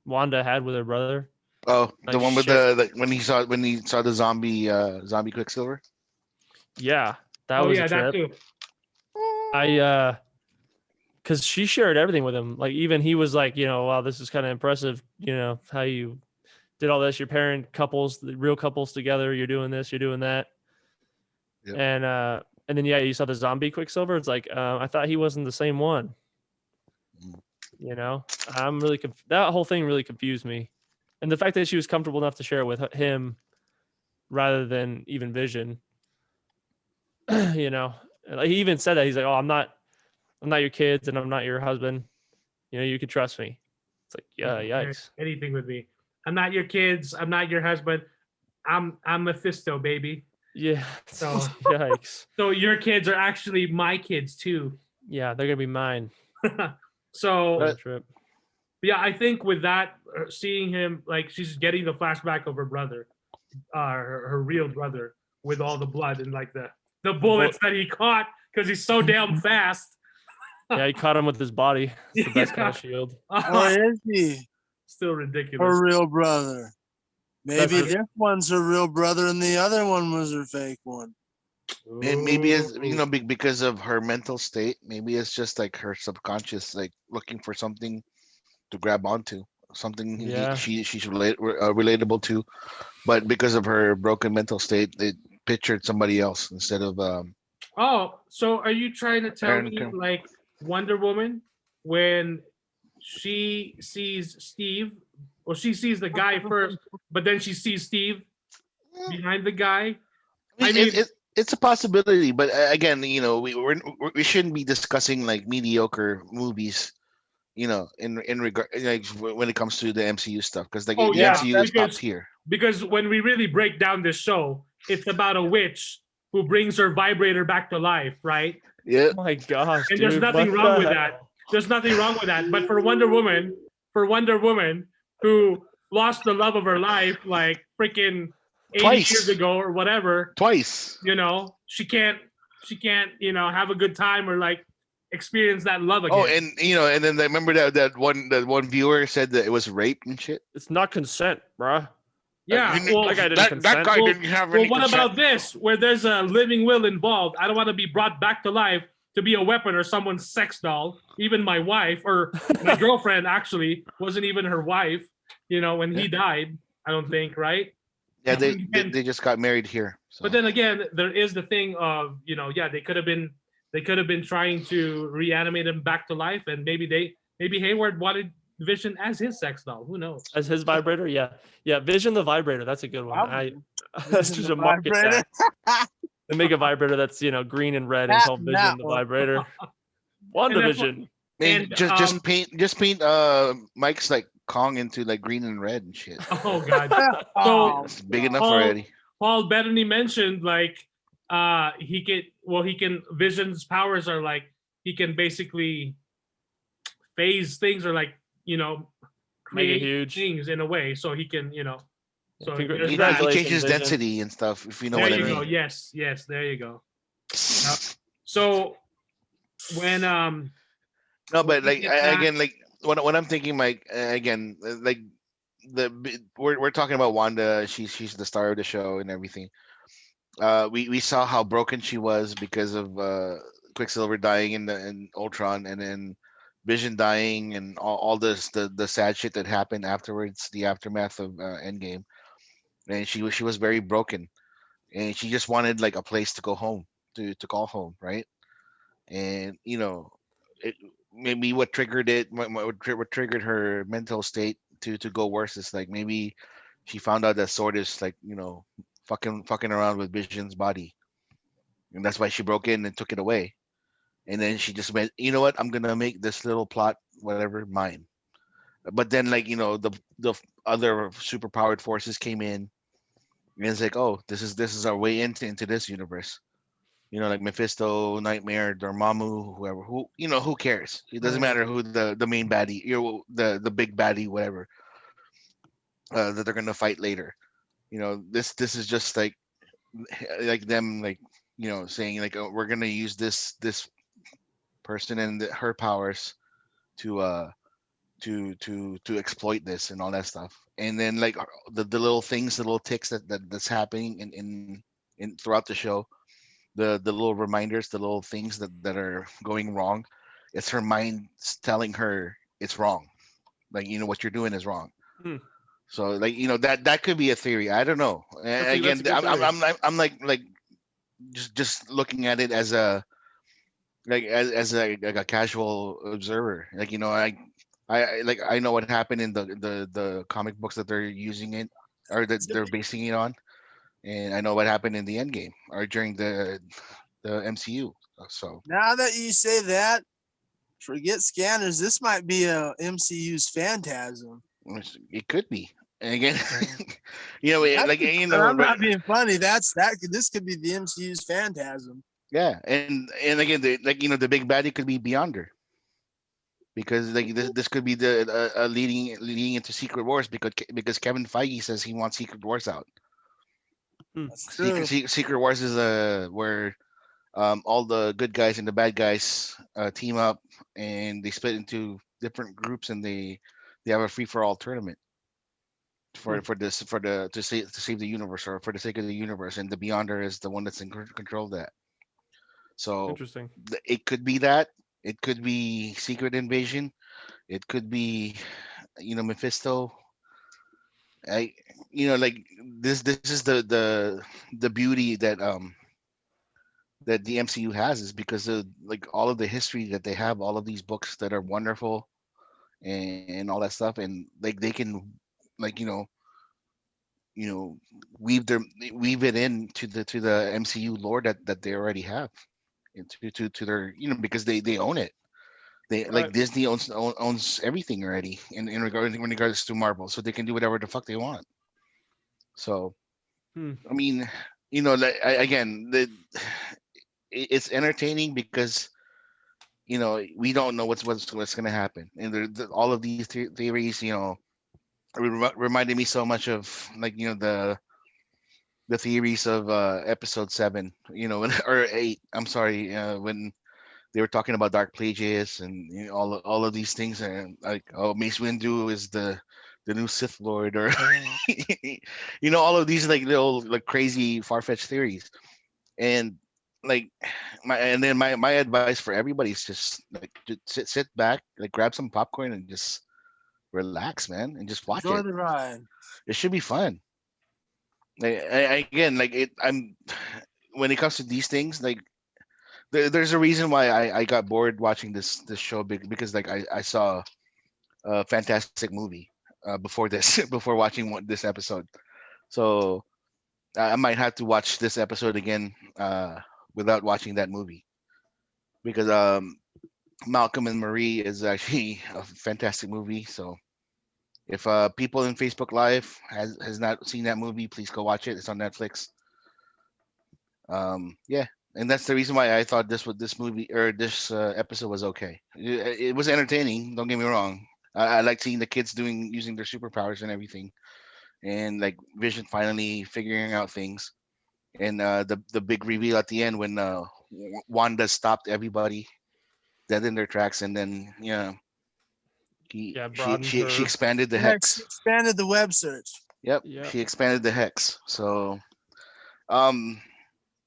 Wanda had with her brother? Oh, the one with when he saw the zombie Quicksilver. Yeah, that was a trip. That too. Because she shared everything with him. Even he was wow, this is kind of impressive. How you did all this. Your parent couples, the real couples together. You're doing this. You're doing that. Yep. And then you saw the zombie Quicksilver. It's I thought he wasn't the same one. I'm really that whole thing really confused me, and the fact that she was comfortable enough to share it with him rather than even Vision. He even said that he's oh, I'm not your kids and I'm not your husband. You can trust me. It's yeah, yikes. Anything with me. I'm not your kids. I'm not your husband. I'm Mephisto, baby. Yeah. So yikes. So your kids are actually my kids too. Yeah, they're gonna be mine. So yeah, I think with that, seeing him she's getting the flashback of her brother, her real brother, with all the blood and the bullets that he caught because he's so damn fast. Yeah, he caught him with his body. It's the best kind of shield. Or is he? Still ridiculous. Her real brother. Maybe this one's her real brother and the other one was her fake one. And maybe it's because of her mental state. Maybe it's just her subconscious looking for something to grab onto, something she's relatable to, but because of her broken mental state, they pictured somebody else instead of. Oh, so are you trying to tell me Wonder Woman when she sees Steve? Well, she sees the guy first, but then she sees Steve behind the guy. I mean, it's a possibility, but again, we shouldn't be discussing mediocre movies, in regard when it comes to the MCU stuff, because the MCU stops here. Because when we really break down this show, it's about a witch who brings her vibrator back to life, right? Yeah. Oh my gosh. And there's nothing wrong with that. There's nothing wrong with that. But for Wonder Woman, who lost the love of her life freaking 80 years ago or whatever. Twice. She can't have a good time or experience that love again. Oh, and and then I remember that one viewer said that it was rape and shit. It's not consent, bruh. Yeah, that guy didn't consent. Didn't have any what consent. about this, where there's a living will involved? I don't want to be brought back to life to be a weapon or someone's sex doll. Even my wife or my girlfriend actually wasn't even her wife. When he died, I don't think, right? Yeah, they just got married here. So. But then again, there is the thing of they could have been trying to reanimate him back to life, and maybe Hayward wanted Vision as his sex doll. Who knows? As his vibrator, yeah. Vision the vibrator. That's a good one. That's just a market tag. They make a vibrator that's green and red and called Vision the vibrator. WandaVision. And just paint Mike's Kong into like green and red and shit. Oh god. So it's big enough already. Paul Bettany mentioned like he can Vision's powers are like he can basically phase things or like, you know, create huge things in a way so he can, you know. So he changes Vision. density and stuff, if you know there what I you mean. go. Yes, there you go. So when No, when but we like get back, again, like when I'm thinking, like again, like we're talking about Wanda. She's the star of the show and everything. We saw how broken she was because of Quicksilver dying in Ultron, and then Vision dying, and all this the sad shit that happened afterwards, the aftermath of Endgame. And she was very broken, and she just wanted like a place to go home, to call home, right? And it, maybe what triggered it, what triggered her mental state to go worse is like maybe she found out that Sword is like fucking around with Vision's body, and that's why she broke in and took it away. And then she just went, you know what, I'm gonna make this little plot, whatever, mine. But then, like, the other super powered forces came in, and it's like, oh, this is our way into this universe. Like Mephisto, Nightmare, Dormammu, whoever, who cares? It doesn't Right. matter who the main baddie, the big baddie, whatever, that they're gonna fight later. This is just like them, like, saying like, oh, we're gonna use this person and her powers to to exploit this and all that stuff. And then like the little things, the little ticks that's happening in throughout the show, the little reminders, the little things that are going wrong. It's her mind telling her it's wrong. Like, what you're doing is wrong. Hmm. So like, that could be a theory. I don't know. That's a Again, good theory. I'm like just looking at it as a like a casual observer. Like, I know what happened in the comic books that they're using it, or that they're basing it on, and I know what happened in the end game or during the MCU. So Now that you say that, forget scanners. This might be a MCU's phantasm. it could be. And again, That's, like, and I'm not being funny. This could be the MCU's phantasm. yeah, and again, like, the big baddie could be Beyonder, because like this could be the leading into Secret Wars, because Kevin Feige says he wants Secret Wars out. That's true. Secret Wars is where all the good guys and the bad guys team up, and they split into different groups, and they have a free for all tournament for this for the to save the universe, or for the sake of the universe, and the Beyonder is the one that's in control of that. So Interesting. it could be that, it could be Secret Invasion, it could be Mephisto. I like this is the beauty that the MCU has, is because of like all of the history that they have, all of these books that are wonderful, and all that stuff, and like they can, like, you know weave it into the MCU lore that they already have, to their, because they own it. They, like, Right. Disney owns everything already in regards to Marvel, so they can do whatever the fuck they want. So Hmm. I mean, like, again, it's entertaining because we don't know what's going to happen, and all of these theories, reminded me so much of, like, the theories of episode 7, or 8, I'm sorry, when they were talking about Dark Plagueis, and all of these things, and like, oh, Mace Windu is the new Sith Lord, or all of these, like, little, like, crazy far-fetched theories. And like, my advice for everybody is just like, sit back, like, grab some popcorn, and just relax, man, and just watch Enjoy it. the ride. It should be fun. Like, again, like, I'm when it comes to these things, like, there's a reason why I got bored watching this show, because like I saw a fantastic movie before this before watching this episode. So I might have to watch this episode again without watching that movie, because Malcolm and Marie is actually a fantastic movie. So if people in Facebook Live has not seen that movie, please go watch it. It's on Netflix. Yeah, and that's the reason why I thought this movie, or this episode, was okay. It was entertaining. Don't get me wrong. I like seeing the kids using their superpowers and everything, and like Vision finally figuring out things, and the big reveal at the end when Wanda stopped everybody, dead in their tracks, and then broadened she her. expanded the Yeah, hex. expanded the web search. Yep, Yep. she expanded the hex. So,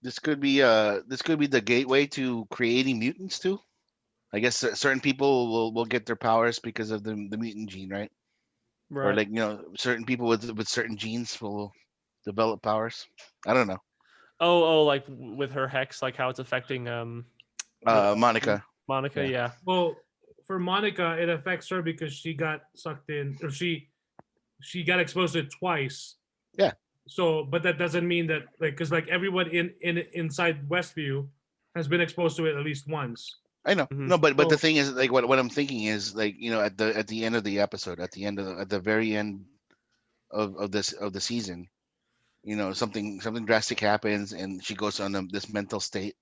this could be the gateway to creating mutants too. I guess certain people will get their powers because of the mutant gene, right? Or Right. like certain people with certain genes will develop powers. I don't know. Oh, like with her hex, like how it's affecting Monica. Monica, yeah. Well, for Monica, it affects her because she got sucked in, or she got exposed to it twice. Yeah. So, but that doesn't mean that, like, because like everyone inside Westview has been exposed to it at least once. I know. Mhm. No, but the So- thing is, like, what I'm thinking is, like, at the end of the episode, at the very end of the season, something drastic happens, and she goes on this mental state,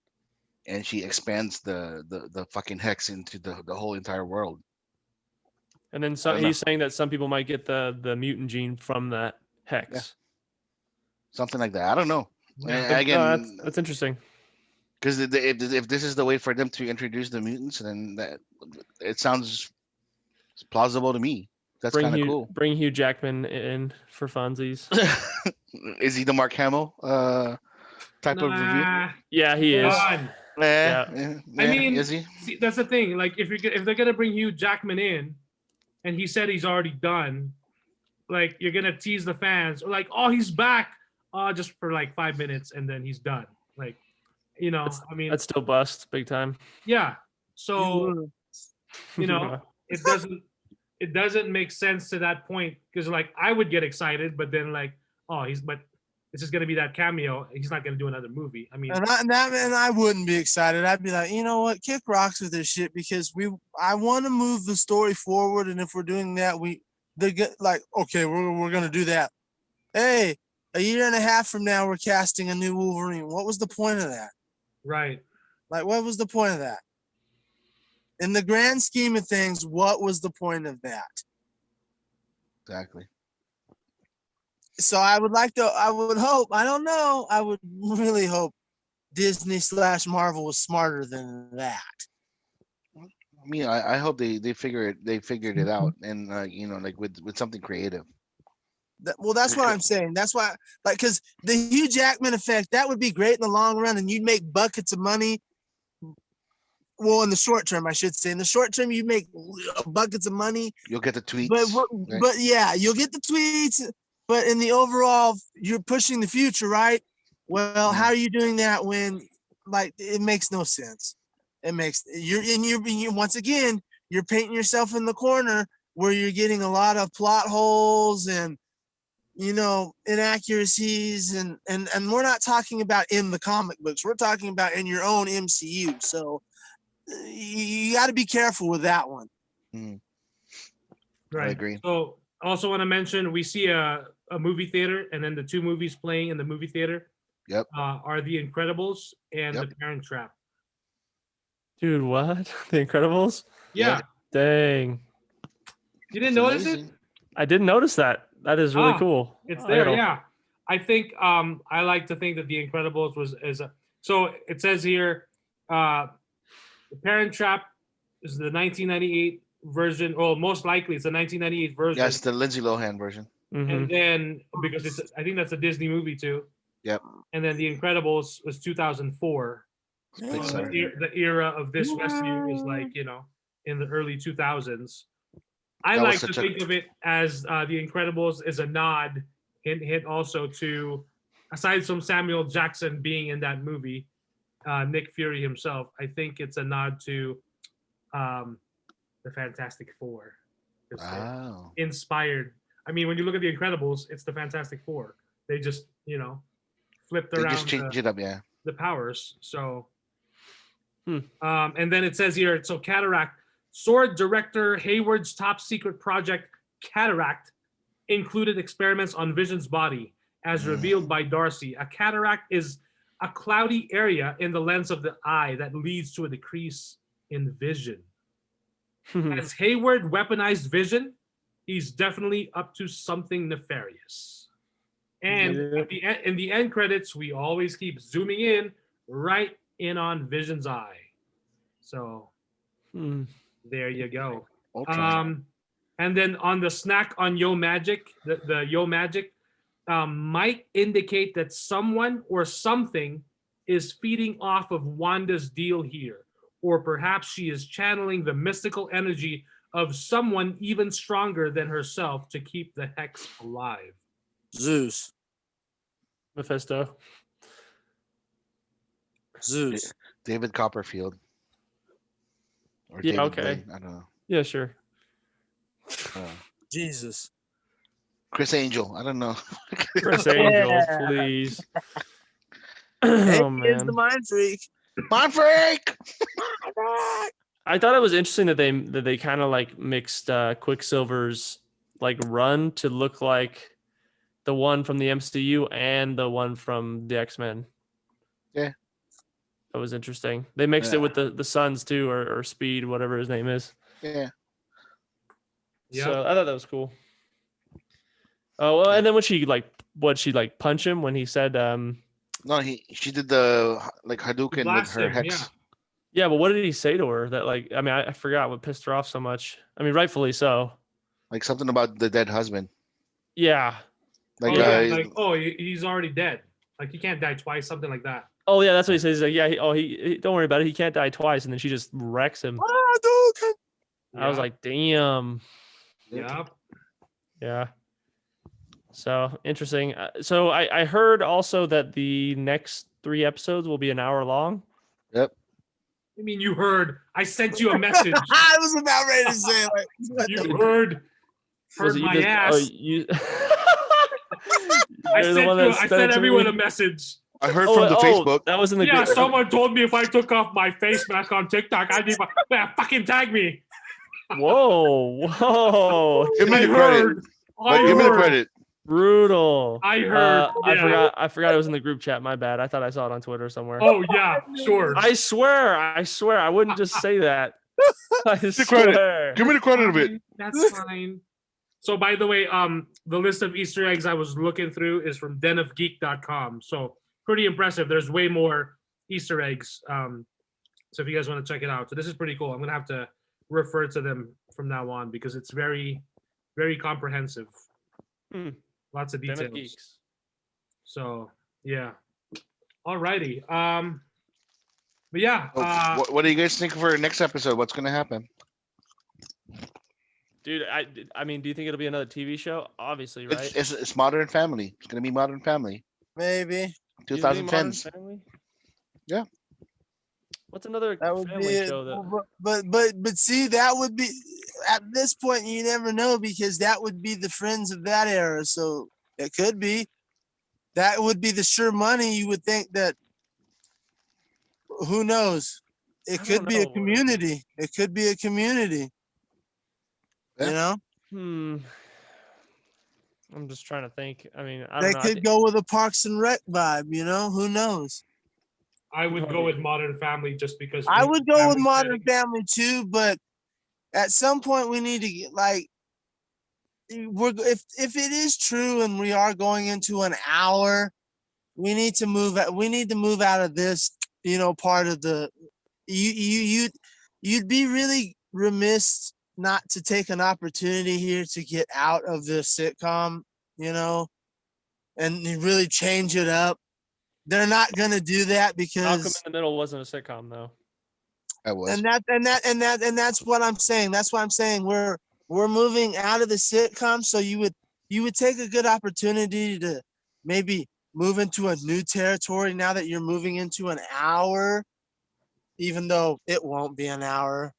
and she expands the fucking hex into the whole entire world. And then I don't he's saying that some people might get the mutant gene from that hex. Something like that. I don't know. Yeah. And But, again, that's interesting. because if this is the way for them to introduce the mutants, then it sounds plausible to me. That's kind of cool. Bring Hugh Jackman in for funsies. Is he the Mark Hamill type of review? Nah, Yeah, he is. done. Yeah. I mean, is he? see, that's the thing. Like, if they're gonna bring Hugh Jackman in, and he said he's already done, like, you're gonna tease the fans, or like, oh, he's back, just for like 5 minutes, and then he's done. Like, I mean, That's still bust big time. yeah. So it doesn't make sense to that point, because like I would get excited, but then like, but this is gonna be that cameo. He's not gonna do another movie. I mean, And I wouldn't be excited. I'd be like, you know what, kick rocks with this shit, because I want to move the story forward, and if we're doing that, they get like, okay, we're gonna do that. Hey, a year and a half from now, we're casting a new Wolverine. What was the point of that? right. Like, what was the point of that? In the grand scheme of things, what was the point of that? Exactly. So I would hope, I don't know, I would really hope Disney/Marvel was smarter than that. I mean, I hope they figured it out, and like with something creative. Well, that's what I'm saying. That's why, like, because the Hugh Jackman effect, that would be great in the long run, and you'd make buckets of money. Well, in the short term, I should say. In the short term, you make buckets of money. You'll get the tweets. But yeah, you'll get the tweets. But in the overall, you're pushing the future, right? Well, how are you doing that when, like, it makes no sense? You're once again, you're painting yourself in the corner where you're getting a lot of plot holes and inaccuracies, and we're not talking about in the comic books. We're talking about in your own MCU. So you got to be careful with that one. Right. I agree. So I also want to mention, we see a movie theater, and then the two movies playing in the movie theater are The Incredibles and The Parent Trap. Dude, what? The Incredibles? Yeah. Dang. You didn't notice it? I didn't notice that. That is really cool. It's there, yeah. I think I like to think that The Incredibles so it says here, The Parent Trap is the 1998 version, or most likely it's the 1998 version. Yes, the Lindsay Lohan version. And then, because I think that's a Disney movie too. Yep. And then The Incredibles was 2004. So the era of this Westview is like, in the early 2000s. I like to think of it as The Incredibles is a nod, hint also to, aside from Samuel Jackson being in that movie, Nick Fury himself, I think it's a nod to the Fantastic Four. Wow. Inspired. I mean, when you look at The Incredibles, it's the Fantastic Four. They just, flipped around. They just changed it up, yeah. The powers. So, and then it says here, so Cataract, Sword director Hayward's top secret project, Cataract, included experiments on Vision's body, as revealed by Darcy. A cataract is a cloudy area in the lens of the eye that leads to a decrease in vision. As Hayward weaponized Vision, he's definitely up to something nefarious. And in the end credits, we always keep zooming in right in on Vision's eye. So There you go. Ultron. And then on the snack on Yo Magic, the Yo Magic, might indicate that someone or something is feeding off of Wanda's deal here, or perhaps she is channeling the mystical energy of someone even stronger than herself to keep the hex alive. Zeus. Mephisto. Zeus. David Copperfield. Or Yeah, David okay. Blaine, I don't know. Yeah, sure. Jesus. Chris Angel. I don't know. Chris Angel, Yeah. please. Hey, Oh here's the man. mind freak. Mon freak. I thought it was interesting that they kind of like mixed Quicksilver's like run to look like the one from the MCU and the one from the X-Men. Yeah. That was interesting. They mixed it Yeah. with the Suns too, or Speed, whatever his name is. Yeah. So I thought that was cool. Oh well, and then when she punch him when he said No, she did the like Hadouken with Blast her him, hex. yeah, but what did he say to her? That like, I mean, I forgot what pissed her off so much. I mean, rightfully so. Like something about the dead husband. Yeah. Like, he's already dead. Like he can't die twice, something like that. Oh yeah, that's what he says. He's like, yeah, he don't worry about it. He can't die twice, and then she just wrecks him. I was like, damn. Yep. Yeah. So interesting. So I heard also that the next 3 episodes will be an hour long. Yep. I mean, you heard. I sent you a message. I was about ready to say, like, what You the- heard Was it my you just- ass. Oh, you. I You're the one that I sent sent it to everyone me? a message. I heard from the Facebook. That was in the Yeah, group. someone told me if I took off my face mask on TikTok, I'd be fucking tag me. Whoa. Give me I the credit. heard. Give me the credit. Brutal. I heard. Yeah. I forgot it was in the group chat. My bad. I thought I saw it on Twitter somewhere. Oh yeah, sure. I swear. I wouldn't just say that. I The swear. credit. Give me the credit of it. That's fine. So by the way, the list of Easter eggs I was looking through is from denofgeek.com. So pretty impressive. There's way more Easter eggs. So if you guys want to check it out. So this is pretty cool. I'm gonna have to refer to them from now on because it's very, very comprehensive. Lots of Den of details. Geeks. So yeah. Alrighty. But yeah. What do you guys think for next episode? What's gonna happen? Dude, I mean, do you think it'll be another TV show? Obviously, right? It's Modern Family. It's gonna be Modern Family. Maybe. Do you think Modern 2010s. Family? Yeah. What's another That would family be it. show that? But see, that would be at this point you never know because that would be the Friends of that era. So it could be. That would be the sure money. You would think that. Who knows? It I could don't be a know. community. It could be a community. Yeah. You know, I'm just trying to think. I mean, I they don't know. could go with a Parks and Rec vibe. You know, who knows? I would go with Modern Family just because I would go with family Modern setting. Family too, but at some point we need to get like if it is true and we are going into an hour, we need to move out of this, part of the you'd be really remiss not to take an opportunity here to get out of the sitcom, and really change it up. They're not gonna do that because Malcolm in the Middle wasn't a sitcom though. That was. and that's what I'm saying. That's why I'm saying we're moving out of the sitcom. So you would take a good opportunity to maybe move into a new territory now that you're moving into an hour, even though it won't be an hour.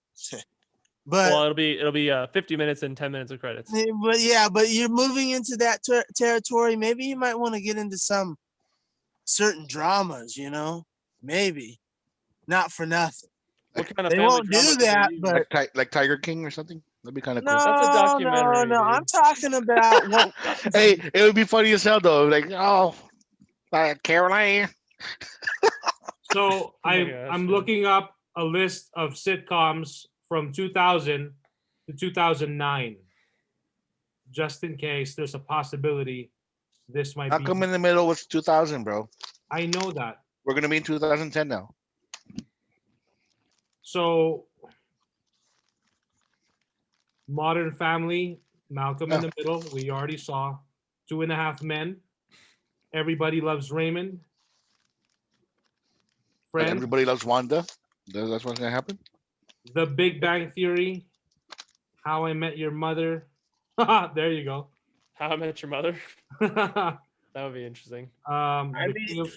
But Well, it'll be 50 minutes and 10 minutes of credits. but you're moving into that territory. Maybe you might want to get into some certain dramas, maybe not for nothing. What kind of They family won't drama do could they that, use? but Like Tiger King or something. That'd be kind of no, cool. That's a documentary, no. I'm dude. talking about what. Hey, it would be funny as hell though. Like, Caroline. So my gosh, I'm man. looking up a list of sitcoms from 2000 to 2009, just in case there's a possibility this might be. Malcolm in the Middle was 2000, bro. I know that. We're gonna be in 2010 now. So Modern Family, Malcolm in the Middle, we already saw. 2.5 Men, Everybody Loves Raymond. But Friends, everybody loves Wanda. That's what's gonna happen. The Big Bang Theory, How I Met Your Mother. There you go. How I Met Your Mother. The That would be interesting. King of-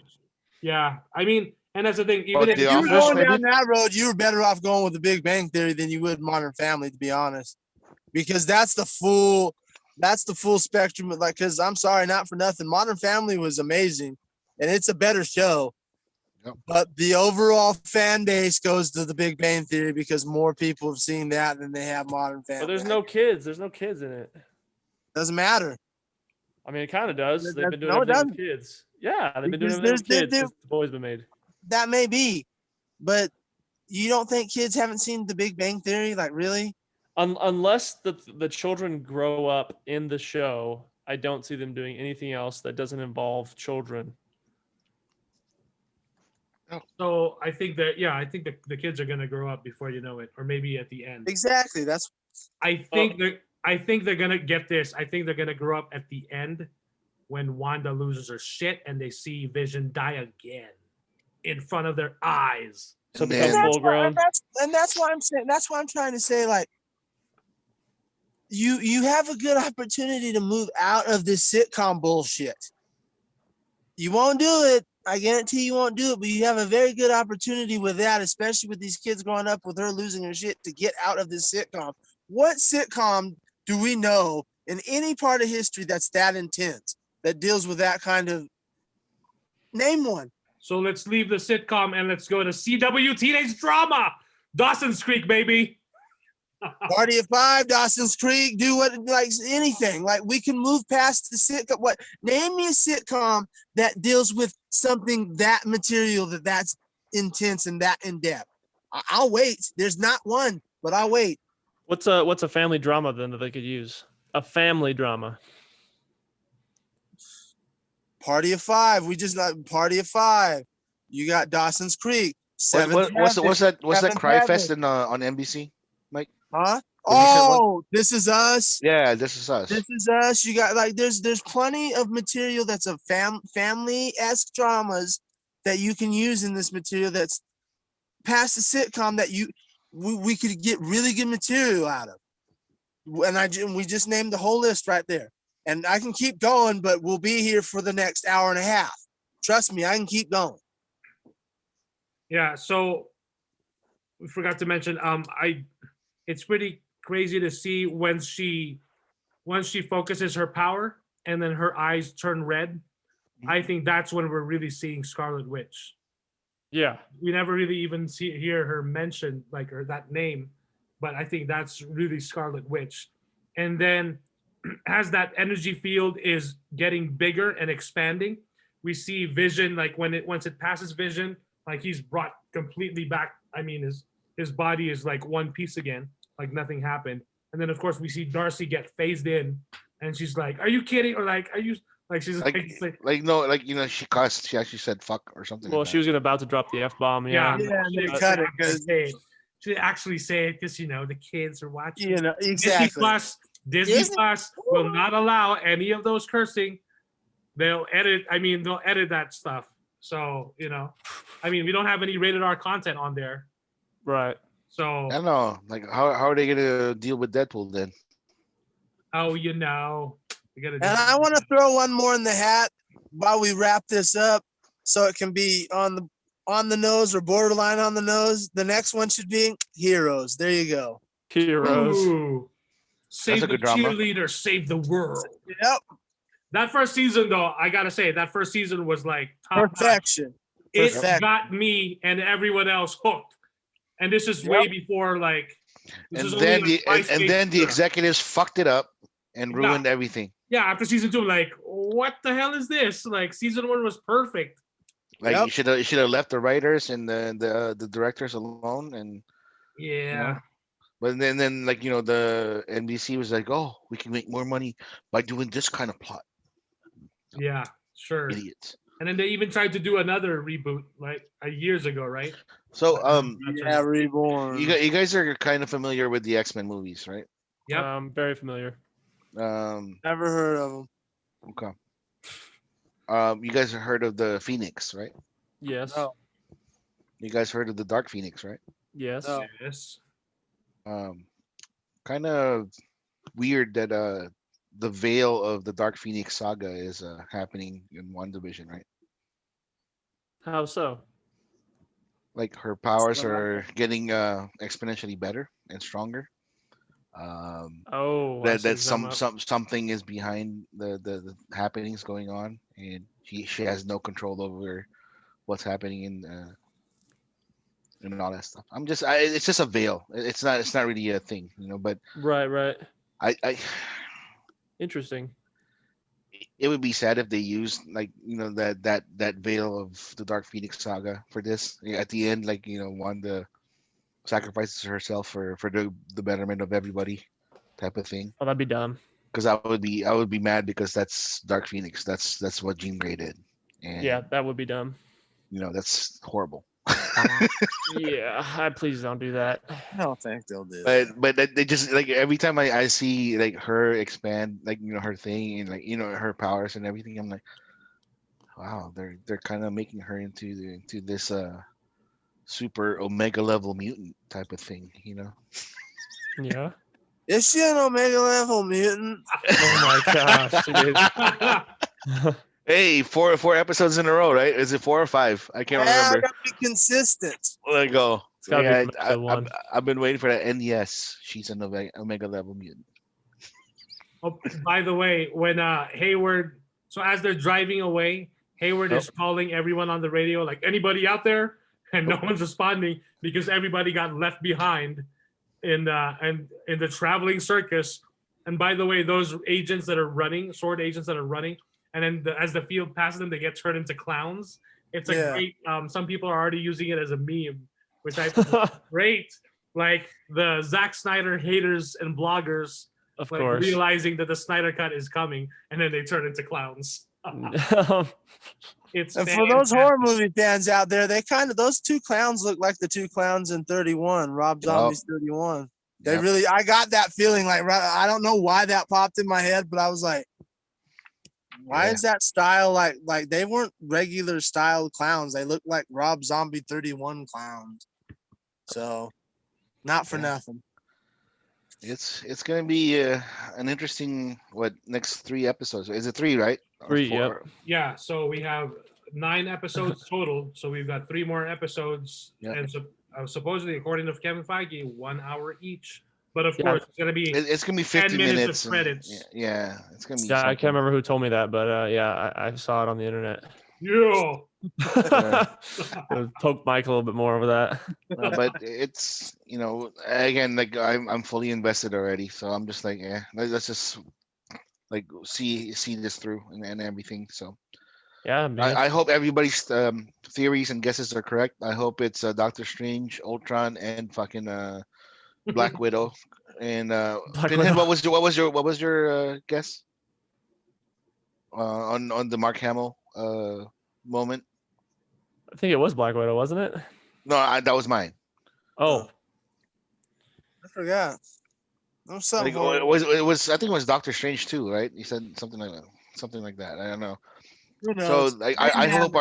yeah, I mean, and that's the thing. Oh, Even if The If you were Office, going maybe? down that road, you were better off going with the Big Bang Theory than you would Modern Family, to be honest, because that's the full spectrum. Like, because I'm sorry, not for nothing, Modern Family was amazing, and it's a better show. Yep. But the overall fan base goes to the Big Bang Theory because more people have seen that than they have Modern Family. But there's no kids. There's no kids in it. Doesn't matter. I mean, it kind of does. They've been doing No, it everything with kids. Yeah, they've been doing Because everything with there's- kids since the boy's been made. That may be, but you don't think kids haven't seen the Big Bang Theory? Like, really? Unless the children grow up in the show, I don't see them doing anything else that doesn't involve children. so, I think that the kids are gonna grow up before you know it, or maybe at the end. Exactly. That's I think they're gonna get this. I think they're gonna grow up at the end when Wanda loses her shit and they see Vision die again in front of their eyes. So And become then- full grown. that's why I'm saying. That's why I'm trying to say, like, you have a good opportunity to move out of this sitcom bullshit. You won't do it. I guarantee you won't do it, but you have a very good opportunity with that, especially with these kids growing up with her losing her shit, to get out of this sitcom. What sitcom do we know in any part of history that's that intense, that deals with that kind of? Name one. So let's leave the sitcom and let's go to CW teenage drama. Dawson's Creek, baby. Party of Five, Dawson's Creek, do what, like, anything. Like, we can move past the sitcom. What? Name me a sitcom that deals with something that material, that's intense and that in depth. I'll wait. There's not one, but I'll wait. What's a family drama then that they could use? A family drama. Party of Five. We just like Party of Five. You got Dawson's Creek. What's that Seventh Cry Fest Heaven. on NBC? Huh? What do you say, what? Oh, This Is Us. Yeah, This Is Us. This Is Us. You got, like, there's plenty of material that's a family-esque dramas that you can use in this material that's past the sitcom that we could get really good material out of. And we just named the whole list right there. And I can keep going, but we'll be here for the next hour and a half. Trust me, I can keep going. Yeah, so we forgot to mention, it's pretty crazy to see when she focuses her power and then her eyes turn red. I think that's when we're really seeing Scarlet Witch. Yeah. We never really even hear her mention, like, her that name, but I think that's really Scarlet Witch. And then as that energy field is getting bigger and expanding, we see Vision, like, once it passes Vision, like, he's brought completely back. I mean, his body is like one piece again, like nothing happened. And then of course we see Darcy get phased in, and she's like, "Are you kidding?" Or like, "Are you?" Like, she's like, she cussed. She actually said "fuck" or something. Well, like she was about to drop the F-bomb. yeah, Yeah, and they she cut it didn't 'cause- say it. She didn't actually say it because the kids are watching. You know, Disney exactly. Disney Plus will not allow any of those cursing. They'll edit that stuff. So, I mean, we don't have any rated R content on there. Right. So, I don't know. Like, how are they gonna deal with Deadpool then? we gotta And I want to throw one more in the hat while we wrap this up, so it can be on the nose or borderline on the nose. The next one should be Heroes. There you go. Heroes. Ooh. Save a the good drama. cheerleader, save the world. Yep. That first season, though, I gotta say, that first season was like top notch. Perfection. It Perfect. got me and everyone else hooked. And this is way before, like, this And is then only, like, and then the MySpace era. executives fucked it up and Yeah. ruined everything. Yeah, after season 2, like, what the hell is this? Like, season 1 was perfect. Like, Yep. you should have left the writers and the directors alone. And Yeah. but then like, the NBC was like, oh, we can make more money by doing this kind of plot. Yeah, sure. Idiots. And then they even tried to do another reboot, like, years ago, right? So That's Yeah, Reborn. you guys are kind of familiar with the X-Men movies, right? Yep. Very familiar. Never heard of him. Okay. You guys have heard of the Phoenix, right? Yes. No. You guys heard of the Dark Phoenix, right? Yes. No. Yes. Kind of weird that the veil of the Dark Phoenix saga is happening in WandaVision, right? How so? Like her powers what I are getting exponentially better and stronger. Oh, I see That what you're talking about. something is behind the happenings going on, and she has no control over what's happening in and all that stuff. It's just a veil. It's not really a thing, you know. But Right. I Interesting. it would be sad if they used like that veil of the Dark Phoenix saga for this. Yeah, at the end, like Wanda sacrifices herself for the betterment of everybody, type of thing. Oh, that'd be dumb. Because I would be mad because that's Dark Phoenix. That's what Jean Grey did, and Yeah, that would be dumb. that's horrible. Yeah, please don't do that. I don't think they'll do that. But they just like every time I see like her expand like her thing and like her powers and everything, I'm like, wow, they're kind of making her into this super omega level mutant type of thing, Yeah. Is she an Omega level mutant? Oh my gosh, dude. Hey, four episodes in a row, right? Is it 4 or 5? I can't Yeah, I remember. gotta be consistent. Let it go. It's gotta be Yeah, from episode 1. I've been waiting for that, and yes, she's an omega level mutant. Oh, by the way, when Hayward, so as they're driving away, Hayward is calling everyone on the radio, like, anybody out there? And no one's responding because everybody got left behind in the traveling circus. And by the way, those agents that are running, sword agents that are running, and then as the field passes them, they get turned into clowns. It's a great. Some people are already using it as a meme, which I think is great. Like the Zack Snyder haters and bloggers, Of like course. realizing that the Snyder cut is coming, and then they turn into clowns. It's And for those horror fantastic. movie fans out there, those two clowns look like the two clowns in 31, Rob Zombie's 31. They Yep. really, I got that feeling like, I don't know why that popped in my head, but I was like, why is that style like they weren't regular style clowns. They look like Rob Zombie 31 clowns. So not for nothing. It's gonna be an interesting next 3 episodes. Is it 3, right? Or 3, 4? yep. Yeah, so we have 9 episodes total. So we've got 3 more episodes, Yep. and supposedly, according to Kevin Feige, 1 hour each. But of Yeah. course, it's gonna be It's gonna be 50 10 minutes minutes. of credits. Yeah, it's gonna be. Yeah, I something. can't remember who told me that, but yeah, I saw it on the internet. Yeah. Poke Mike a little bit more over that. But it's again, like I'm fully invested already, so I'm just like, let's just like see this through and everything. So Yeah, I hope everybody's theories and guesses are correct. I hope it's Doctor Strange, Ultron, and fucking Black Widow. And Pinhead, Widow. what was your guess on the Mark Hamill moment? I think it was Black Widow, wasn't it? No, that was mine. Oh, I forgot. I'm something. Like, it was I think it was Doctor Strange too, right? You said something like that. I don't know. Who knows? So like, I hope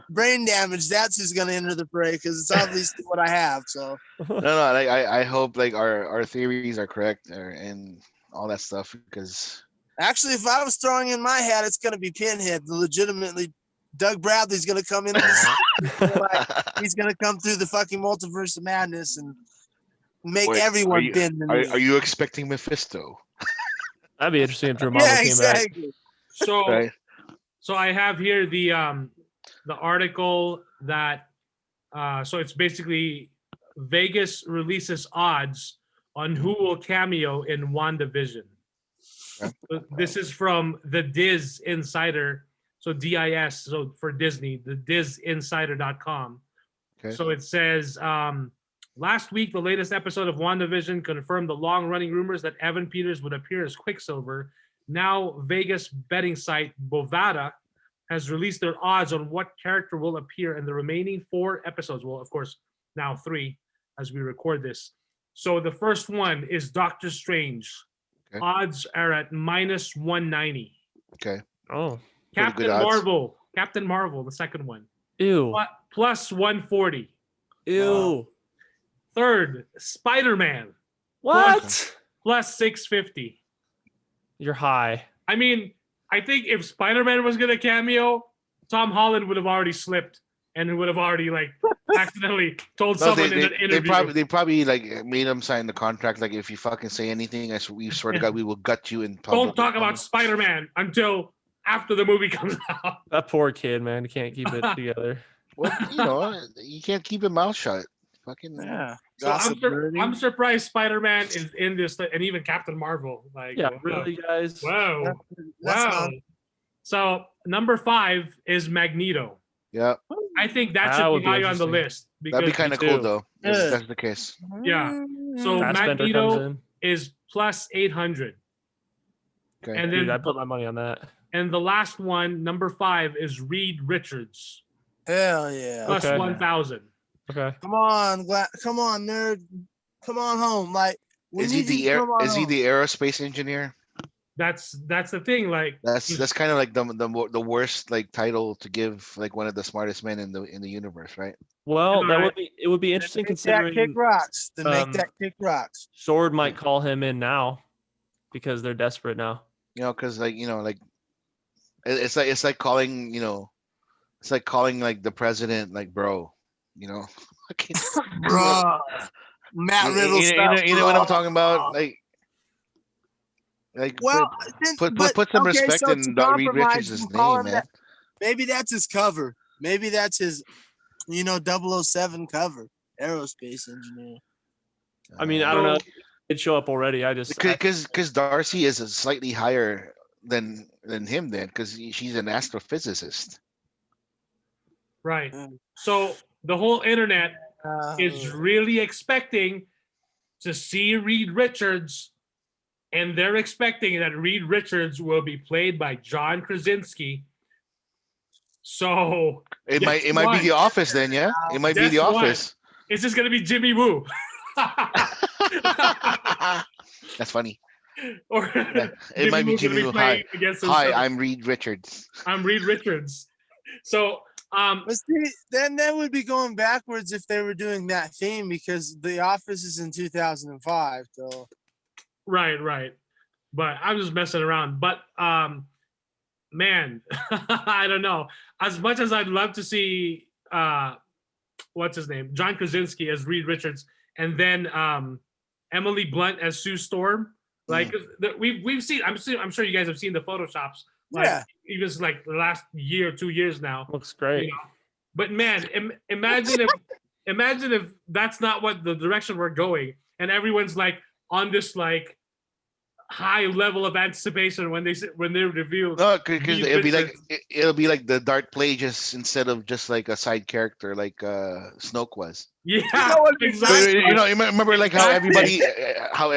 brain damage. That's who's gonna enter the fray because it's obviously what I have. So no, like I hope like our theories are correct and all that stuff because actually, if I was throwing in my hat, it's gonna be Pinhead. Legitimately, Doug Bradley's gonna come in. He's gonna come through the fucking multiverse of madness and make everyone bend. Are you expecting Mephisto? that'd be interesting if Dormammu came back. So, Right. so I have here the article that so it's basically Vegas releases odds on who will cameo in WandaVision. Okay. So this is from the Diz Insider. So DIS, so for Disney, the dizinsider.com. Okay. So it says, last week, the latest episode of WandaVision confirmed the long-running rumors that Evan Peters would appear as Quicksilver. Now, Vegas betting site Bovada has released their odds on what character will appear in the remaining 4 episodes. Well, of course, now 3 as we record this. So the first one is Doctor Strange. Okay. Odds are at minus 190. Okay. Oh, Pretty good Captain odds. Marvel. Captain Marvel, the second one. ew, Plus 140. ew. Third, Spider-Man. What? Plus 650. You're high. I mean, I think if Spider-Man was going to cameo, Tom Holland would have already slipped and would have already like accidentally told No, someone in an interview. they probably like made him sign the contract. Like, if you fucking say anything, we swear to God, we will gut you in public. Don't talk about Spider-Man until after the movie comes out. That poor kid, man. He can't keep it together. Well, you know, you can't keep your mouth shut. Fucking Yeah. So Gossip birdie. I'm surprised Spider-Man is in this, and even Captain Marvel. Like, Yeah, wow. really, guys. Wow. That's Wow. not- So number 5 is Magneto. yeah, I think that That should would be be high on the interesting. list that'd be because kind of too. cool though. If Yeah. that's the case. Yeah. So Fassbender comes Magneto in. is plus 800. Okay. And Dude, I then put my money on that. and the last one, number 5, is Reed Richards. Hell yeah. Plus Okay. 1,000. Okay. Come on, come on, nerd. Come on home. Like, we Is he need you to come on is he home. the aerospace engineer? That's the thing. Like That's kind of like the worst like title to give like one of the smartest men in the universe, right? Well, that Alright. would be interesting Make that kick considering rocks. Then make um, that kick rocks. Sword might call him in now because they're desperate now. You know, because like it's like calling it's like calling like the president like bro, you know. Bruh. Matt Riddle stuff. you know what I'm bruh. talking about, like Well, then, put some okay, respect so in to Reed compromise, Richards' you call name, him man. that- maybe that's his cover. Maybe that's his, 007 cover. Aerospace engineer. I mean, I don't know. It'd show up already. Because Darcy is slightly higher than him then, because she's an astrophysicist. right. Mm. So the whole internet is Uh, really expecting to see Reed Richards, and they're expecting that Reed Richards will be played by John Krasinski. So It Guess might what? be The Office then, yeah. It might be Guess The what? Office. it's just gonna be Jimmy Woo. That's funny. Or It might be Woo's gonna Jimmy Woo. playing against Hi, himself. I'm Reed Richards. I'm Reed Richards. So but see, then that would be going backwards if they were doing that theme because The Office is in 2005. So right. But I'm just messing around. But man, I don't know. As much as I'd love to see what's his name? John Krasinski as Reed Richards, and then Emily Blunt as Sue Storm. Like we've seen, I'm sure you guys have seen the photoshops. Like, yeah, even like the last year, 2 years now. Looks great. You know? But man, imagine if that's not what the direction we're going, and everyone's like on this like high level of anticipation when they reveal. No, because Reed it'll be like Richards. it'll be like the Dark Plagueis instead of just like a side character like Snoke was. Yeah, what So, exactly. you remember like how Exactly.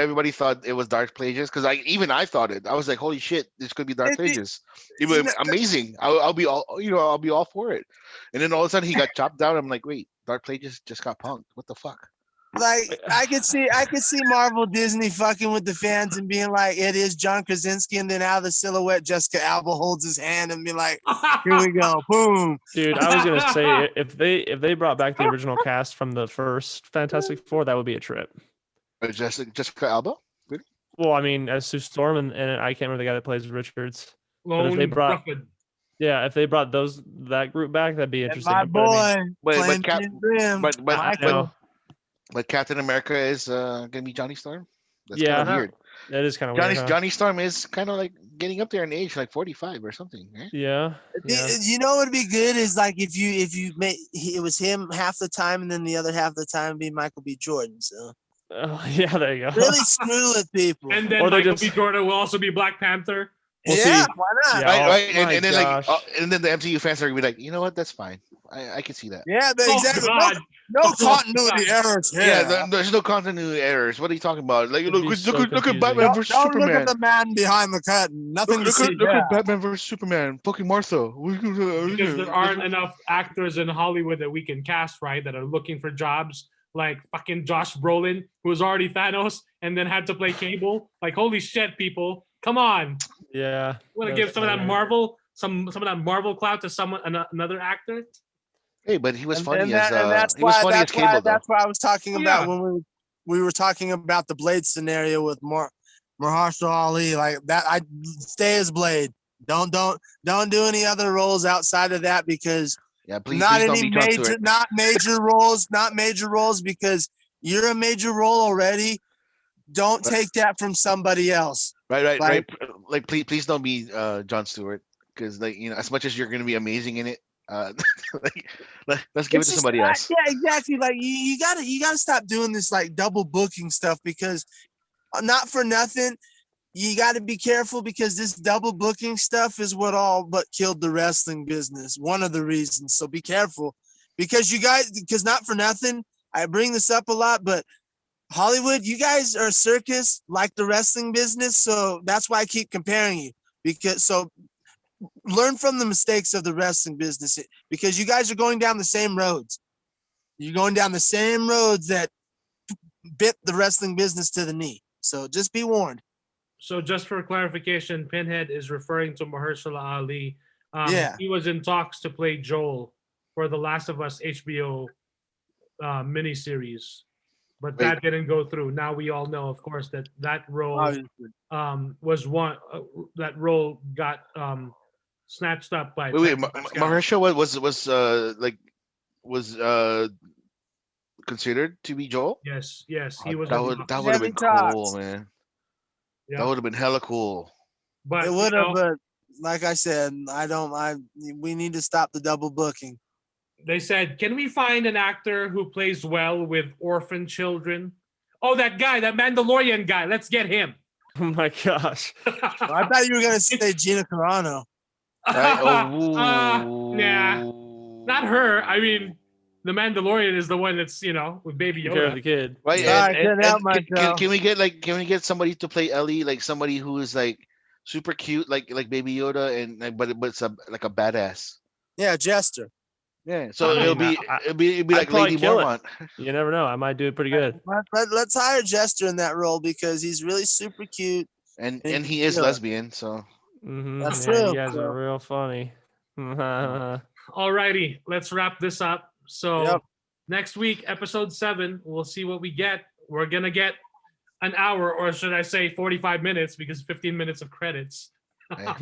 everybody thought it was Dark Plagueis, because I thought it. I was like, holy shit, this could be Dark It- Plagueis. It was amazing. I'll be all for it. And then all of a sudden he got chopped down. I'm like, wait, Dark Plagueis just got punked. What the fuck? like I could see Marvel Disney fucking with the fans and being like, it is John Krasinski, and then out of the silhouette, Jessica Alba holds his hand and be like, here we go, boom. Dude, I was gonna say if they brought back the original cast from the first Fantastic Four, that would be a trip. Jessica Alba? Well, I mean, as Sue Storm and I can't remember the guy that plays Richards. Lone they brought- Ruffin. Yeah, if they brought that group back, that'd be And interesting. my But I mean, boy, But playing Cap- Jim Grimm. but I know but Captain America is gonna be Johnny Storm. That's Yeah. kind of weird. that is kind of weird. Huh? Johnny Storm is kind of like getting up there in age, like 45 or something. Eh? Yeah. Yeah. You know what would be good is like if you made it was him half the time and then the other half the time be Michael B. Jordan. So Oh, yeah, there you go. really screw with people. And then Or they Michael just- B. Jordan will also be Black Panther. We'll yeah, see. why not? Yeah. Right, Oh, right. my And then gosh. and then the MCU fans are gonna be like, you know what? That's fine. I can see that. Yeah, Oh, exactly. God. No continuity errors here. Yeah, there's no continuity errors. What are you talking about? Like, It'd look, be look, so look at confusing. Batman versus Don't look Superman. at the man behind the curtain. Nothing Look, to see. look there. at Batman versus Superman. Fucking Martha. Because there aren't enough actors in Hollywood that we can cast, right? That are looking for jobs. like fucking Josh Brolin, who was already Thanos and then had to play Cable. Like, holy shit, people, come on! Yeah. Want to that give was some of that funny. Marvel, some of that Marvel clout to someone, another actor? Hey, but he was And, funny and, as that, and that's he was why funny as Cable though. that's why I was talking Oh, about yeah. when we were talking about the Blade scenario with Mahershala Ali. Like that, I stay as Blade. Don't do any other roles outside of that because Yeah, please, not please don't any be Jon Stewart. not major roles because you're a major role already. Don't Right. take that from somebody else. Right. Like- Like, please don't be Jon Stewart, because like as much as you're gonna be amazing in it, like let's give it It's to just somebody not- else. Yeah, exactly. Like you gotta stop doing this like double booking stuff because not for nothing. You got to be careful because this double booking stuff is what all but killed the wrestling business. One of the reasons. So be careful because because not for nothing. I bring this up a lot, but Hollywood, you guys are a circus like the wrestling business. So that's why I keep comparing you so learn from the mistakes of the wrestling business because you guys are going down the same roads. You're going down the same roads that bit the wrestling business to the knee. So just be warned. So just for clarification, Pinhead is referring to Mahershala Ali. Yeah. He was in talks to play Joel for the Last of Us HBO miniseries, but Wait. that didn't go through. Now we all know, of course, that role Obviously. was one that role got snatched up by. Wait, Pedro Pascal. Mahershala was considered to be Joel. Yes, he was. That in would talks. that would have been Heavy cool, talks. man. Yeah. That would have been hella cool. But It would have, but like I said, we need to stop the double booking. they said, "Can we find an actor who plays well with orphan children?" Oh, that guy, that Mandalorian guy. Let's get him. Oh my gosh. I thought you were gonna say Gina Carano. Right? Oh, Nah, not her. I mean, the Mandalorian is the one that's with Baby Take care of Yoda. the kid. right. Yeah. And, I couldn't help can myself. can we get somebody to play Ellie, like somebody who is like super cute, like Baby Yoda, and like, but it's like a badass. Yeah, Jester. Yeah. So I it'll mean, be I'd like probably Lady kill it. Mormont. You never know. I might do it pretty good. Let's hire Jester in that role because he's really super cute. And And he is yeah. lesbian, so That's Yeah, true, you guys so- are real funny. Alrighty, let's wrap this up. So Yep. next week, episode 7, we'll see what we get. We're gonna get an hour, or should I say 45 minutes, because 15 minutes of credits. right.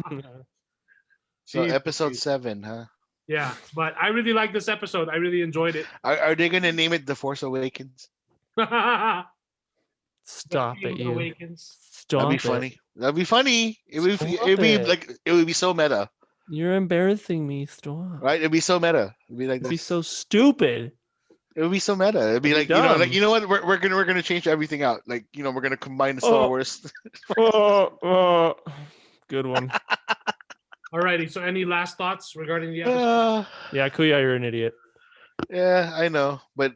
So Jeez, episode geez. 7, huh? Yeah, but I really like this episode. I really enjoyed it. Are they gonna name it The Force Awakens? Stop it, you. Awakens. Stop That'd be it. funny. That'd be funny. Stop It'd be it. like it would be so meta, You're embarrassing me. Stop. right? It'd be so meta. It'd be like It'd be this. so stupid. It would be so meta. It'd be It'd be like dumb. you know what? We're gonna change everything out. Like we're gonna combine the Star Oh. Wars. Oh, good one. Alrighty, so any last thoughts regarding the episode? Yeah, Kuya, you're an idiot. Yeah, I know, but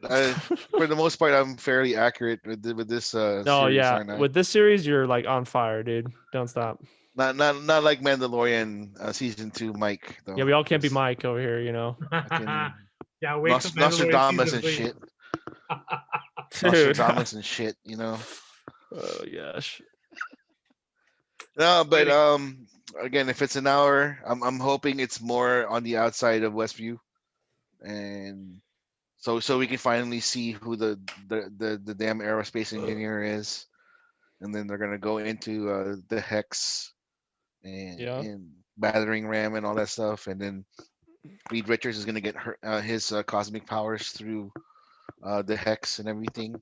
for the most part, I'm fairly accurate with this. No, Series, yeah. aren't I? With this series, you're like on fire, dude. Don't stop. Not like Mandalorian season 2, Mike. Though. Yeah, we all can't be It's Mike over here, you know. fucking Yeah, wait till Nostradamus Mandalorian and season 3. shit. Dude. Nostradamus and shit. You know. Oh gosh. No, but again, if it's an hour, I'm hoping it's more on the outside of Westview, and so we can finally see who the damn aerospace engineer is, and then they're gonna go into the hex and battering ram and all that stuff, and then Reed Richards is gonna get his cosmic powers through the hex and everything.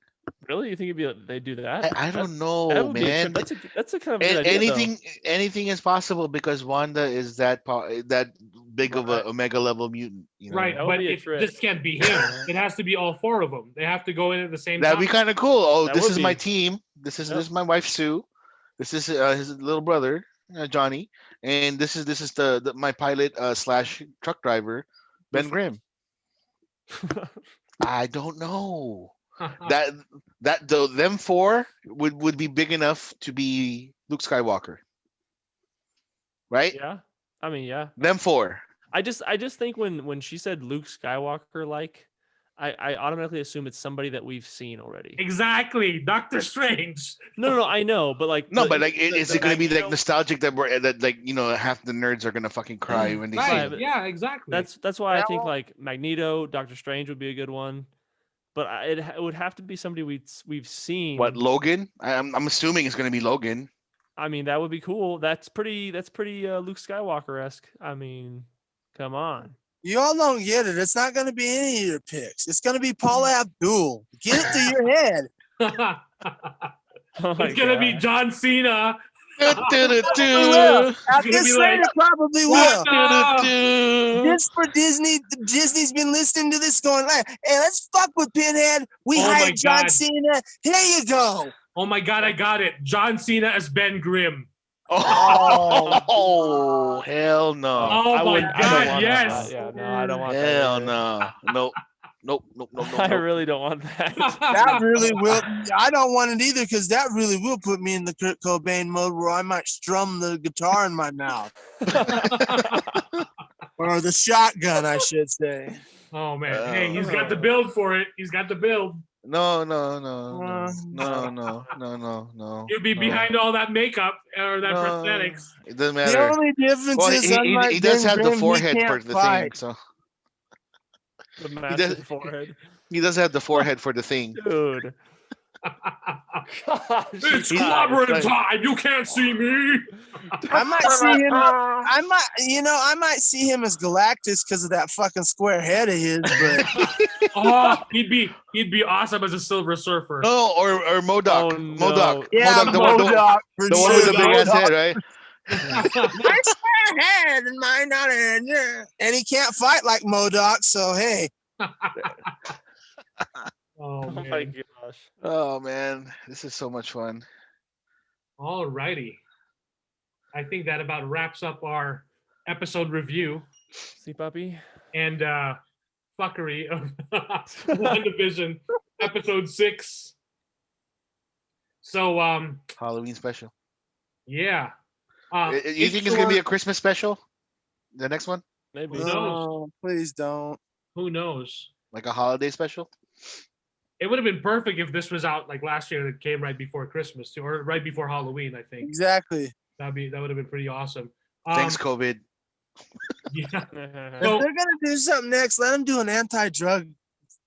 Really? You think they do that? I don't know, That would be man. that's a kind of good idea, though. Anything is possible because Wanda is that big of a omega level mutant. You know? Right, That would but be a it trick. just can't be him. It has to be all 4 of them. They have to go in at the same That'd time. be kind of cool. Oh, That this would is my be. team. This Yep. is my wife Sue. This is his little brother Johnny, and this is my pilot slash truck driver Ben Grimm. I don't know. Them 4 would be big enough to be Luke Skywalker, right? Yeah. I mean, yeah. Them 4. I just think when she said Luke Skywalker, like, I automatically assume it's somebody that we've seen already. Exactly, Doctor Strange. No, I know, but like No, the- but like, is the it going to be like Magneto- nostalgic that like half the nerds are going to fucking cry when they see Right? him? but Yeah, exactly. That's why I That think one- like Magneto, Doctor Strange would be a good one. But it would have to be somebody we've seen. What, Logan? I'm assuming it's going to be Logan. I mean, that would be cool. That's pretty Luke Skywalker esque. I mean, come on. You all don't get it. It's not going to be any of your picks. It's going to be Paula Abdul. Get it through your head. Oh my It's gonna be gosh. John Cena. will. At gonna this be rate, like, it probably will. Wanda! Just for Disney, Disney's been listening to this going, like, hey, let's fuck with Pinhead. We Oh my hired John God. Cena. Here you go. Oh my God, I got it. John Cena as Ben Grimm. Oh, hell no. Oh my I don't God, want yes. that. Yeah, no, I don't want Hell that. no. Nope. I really don't want that. That really will. I don't want it either because that really will put me in the Kurt Cobain mode where I might strum the guitar in my mouth or the shotgun, I should say. Oh man, hey, he's got the build for it. He's got the build. No. He'll be behind all that makeup or that prosthetics. It doesn't The matter. only difference Well, is, he unlike does Ben have the Grimm, he forehead for can't the fight. thing, so The massive forehead. he does have the forehead for the thing. Dude. Gosh, It's you guys. clobbering time. You can't see me. I might see him. I might see him as Galactus because of that fucking square head of his. But Oh, he'd be awesome as a Silver Surfer. No, or MODOK. Oh, no. MODOK. yeah, MODOK, the one for the one sure. with the big ass MODOK. head, right? My square head and my not head. Yeah. And he can't fight like MODOK, so hey. Oh Oh my man. gosh. Oh man, this is so much fun. All righty. I think that about wraps up our episode review See, puppy? and fuckery of WandaVision episode 6. So Halloween special. yeah. You think it's gonna be a Christmas special? The next one, Maybe. Who knows? No, please don't. Who knows? like a holiday special? It would have been perfect if this was out like last year. It came right before Christmas too, or right before Halloween. I think Exactly. that would have been pretty awesome. Thanks, COVID. Yeah. If Well- they're gonna do something next, let them do an anti-drug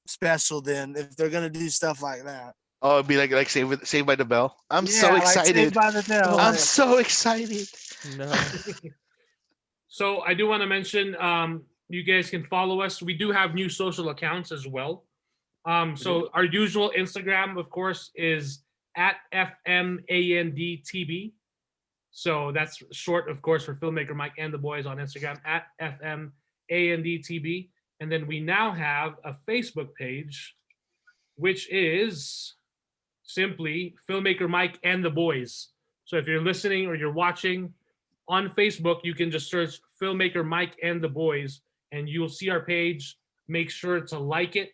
special. Then, if they're gonna do stuff like that, Oh, it'd be like Saved by the Bell. I'm so Yeah, like Saved excited. by the Bell. I'm so excited. No. So I do want to mention, you guys can follow us. We do have new social accounts as well. So our usual Instagram, of course, is at FMANDTB. So that's short, of course, for Filmmaker Mike and the boys on Instagram at FMANDTB. And then we now have a Facebook page, which is simply Filmmaker Mike and the boys. So if you're listening or you're watching on Facebook, you can just search Filmmaker Mike and the boys, and you'll see our page. Make sure to like it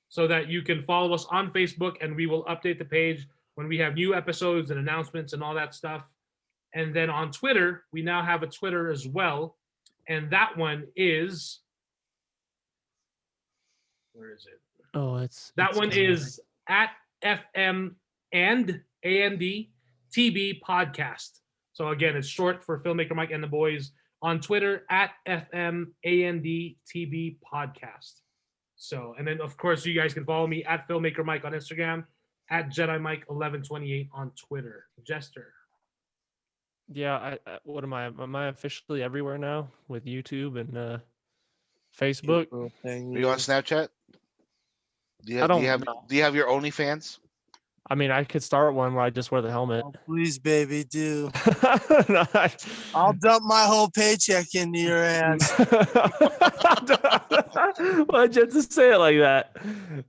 so that you can follow us on Facebook, and we will update the page when we have new episodes and announcements and all that stuff. And then on Twitter, we now have a Twitter as well, and that one is, where is it? Oh, it's That one is at FM and AND TB podcast. So again, it's short for Filmmaker Mike and the boys on Twitter at FM AND TB podcast. So, and then of course you guys can follow me at Filmmaker Mike on Instagram, at Jedi Mike 1128 on Twitter. Jester. Yeah, I what am I? Am I officially everywhere now with YouTube and Facebook? Cool thing, Are you on Snapchat? Do you I don't have know. Do you have your OnlyFans? I mean, I could start one where I just wear the helmet. Oh, please, baby, do. No, I'll dump my whole paycheck into your ass Why'd you have to say it like that?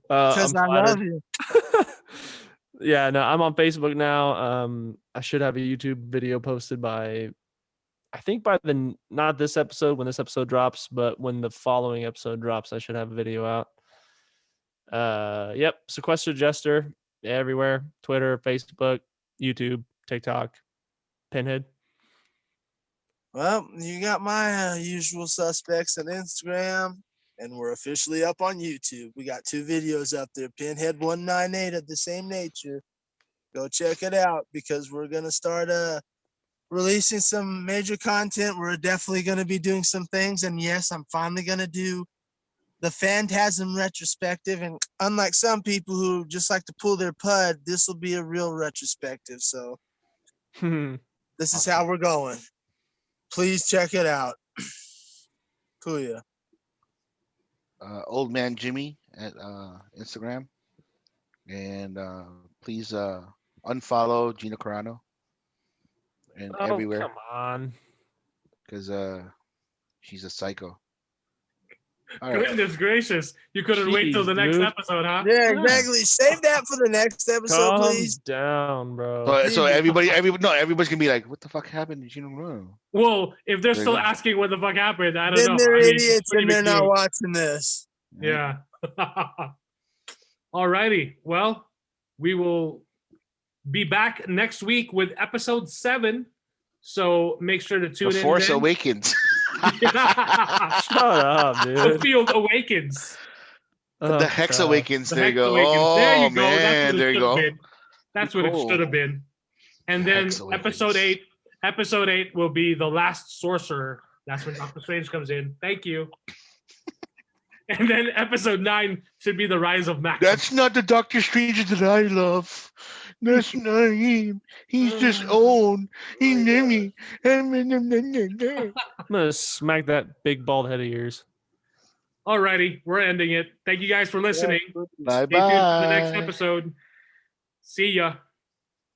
because I love you. Yeah, no, I'm on Facebook now. I should have a YouTube video posted by, I think by not this episode when this episode drops, but when the following episode drops, I should have a video out. Yep, Sequester Jester everywhere: Twitter, Facebook, YouTube, TikTok, Pinhead. Well, you got my usual suspects on Instagram and we're officially up on YouTube. We got 2 videos up there, Pinhead 198 of the same nature. Go check it out because we're gonna start releasing some major content. We're definitely gonna be doing some things, and yes, I'm finally gonna do the Phantasm retrospective. And unlike some people who just like to pull their pud, this will be a real retrospective. So this is how we're going. Please check it out. Kuya. Old Man Jimmy at Instagram, and please unfollow Gina Carano and Oh, everywhere come on. because she's a psycho. All right. Goodness gracious. You couldn't wait till Jeez, the next dude. episode, huh? Yeah, exactly. Save that for the next episode, Calm please. down, bro. So everybody's gonna be like, "What the fuck happened to Gina Carano?" Well, if they're There you still go. asking what the fuck happened, I don't Then know. they're I mean, it's idiots pretty and they're big not news. watching this. Yeah. Alrighty. Well, we will be back next week with episode 7. So make sure to tune The in. Force then. Awakens. Shut up, The dude. field awakens. Oh, The Hex God. Awakens. The There you Hex go. awakens. Oh There you go. That's man, what it there you should have go. been. That's what it Cool. should have been. And The then Hex Awakens. episode 8 will be the last sorcerer. That's when Doctor Strange comes in. Thank you. And then episode 9 should be the rise of Maximoff. That's not the Doctor Strange that I love. That's not him. He's just old. He knew me. I'm gonna smack that big bald head of yours. Alrighty, we're ending it. Thank you guys for listening. Bye Stay tuned for the next bye. episode. See ya.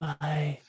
Bye.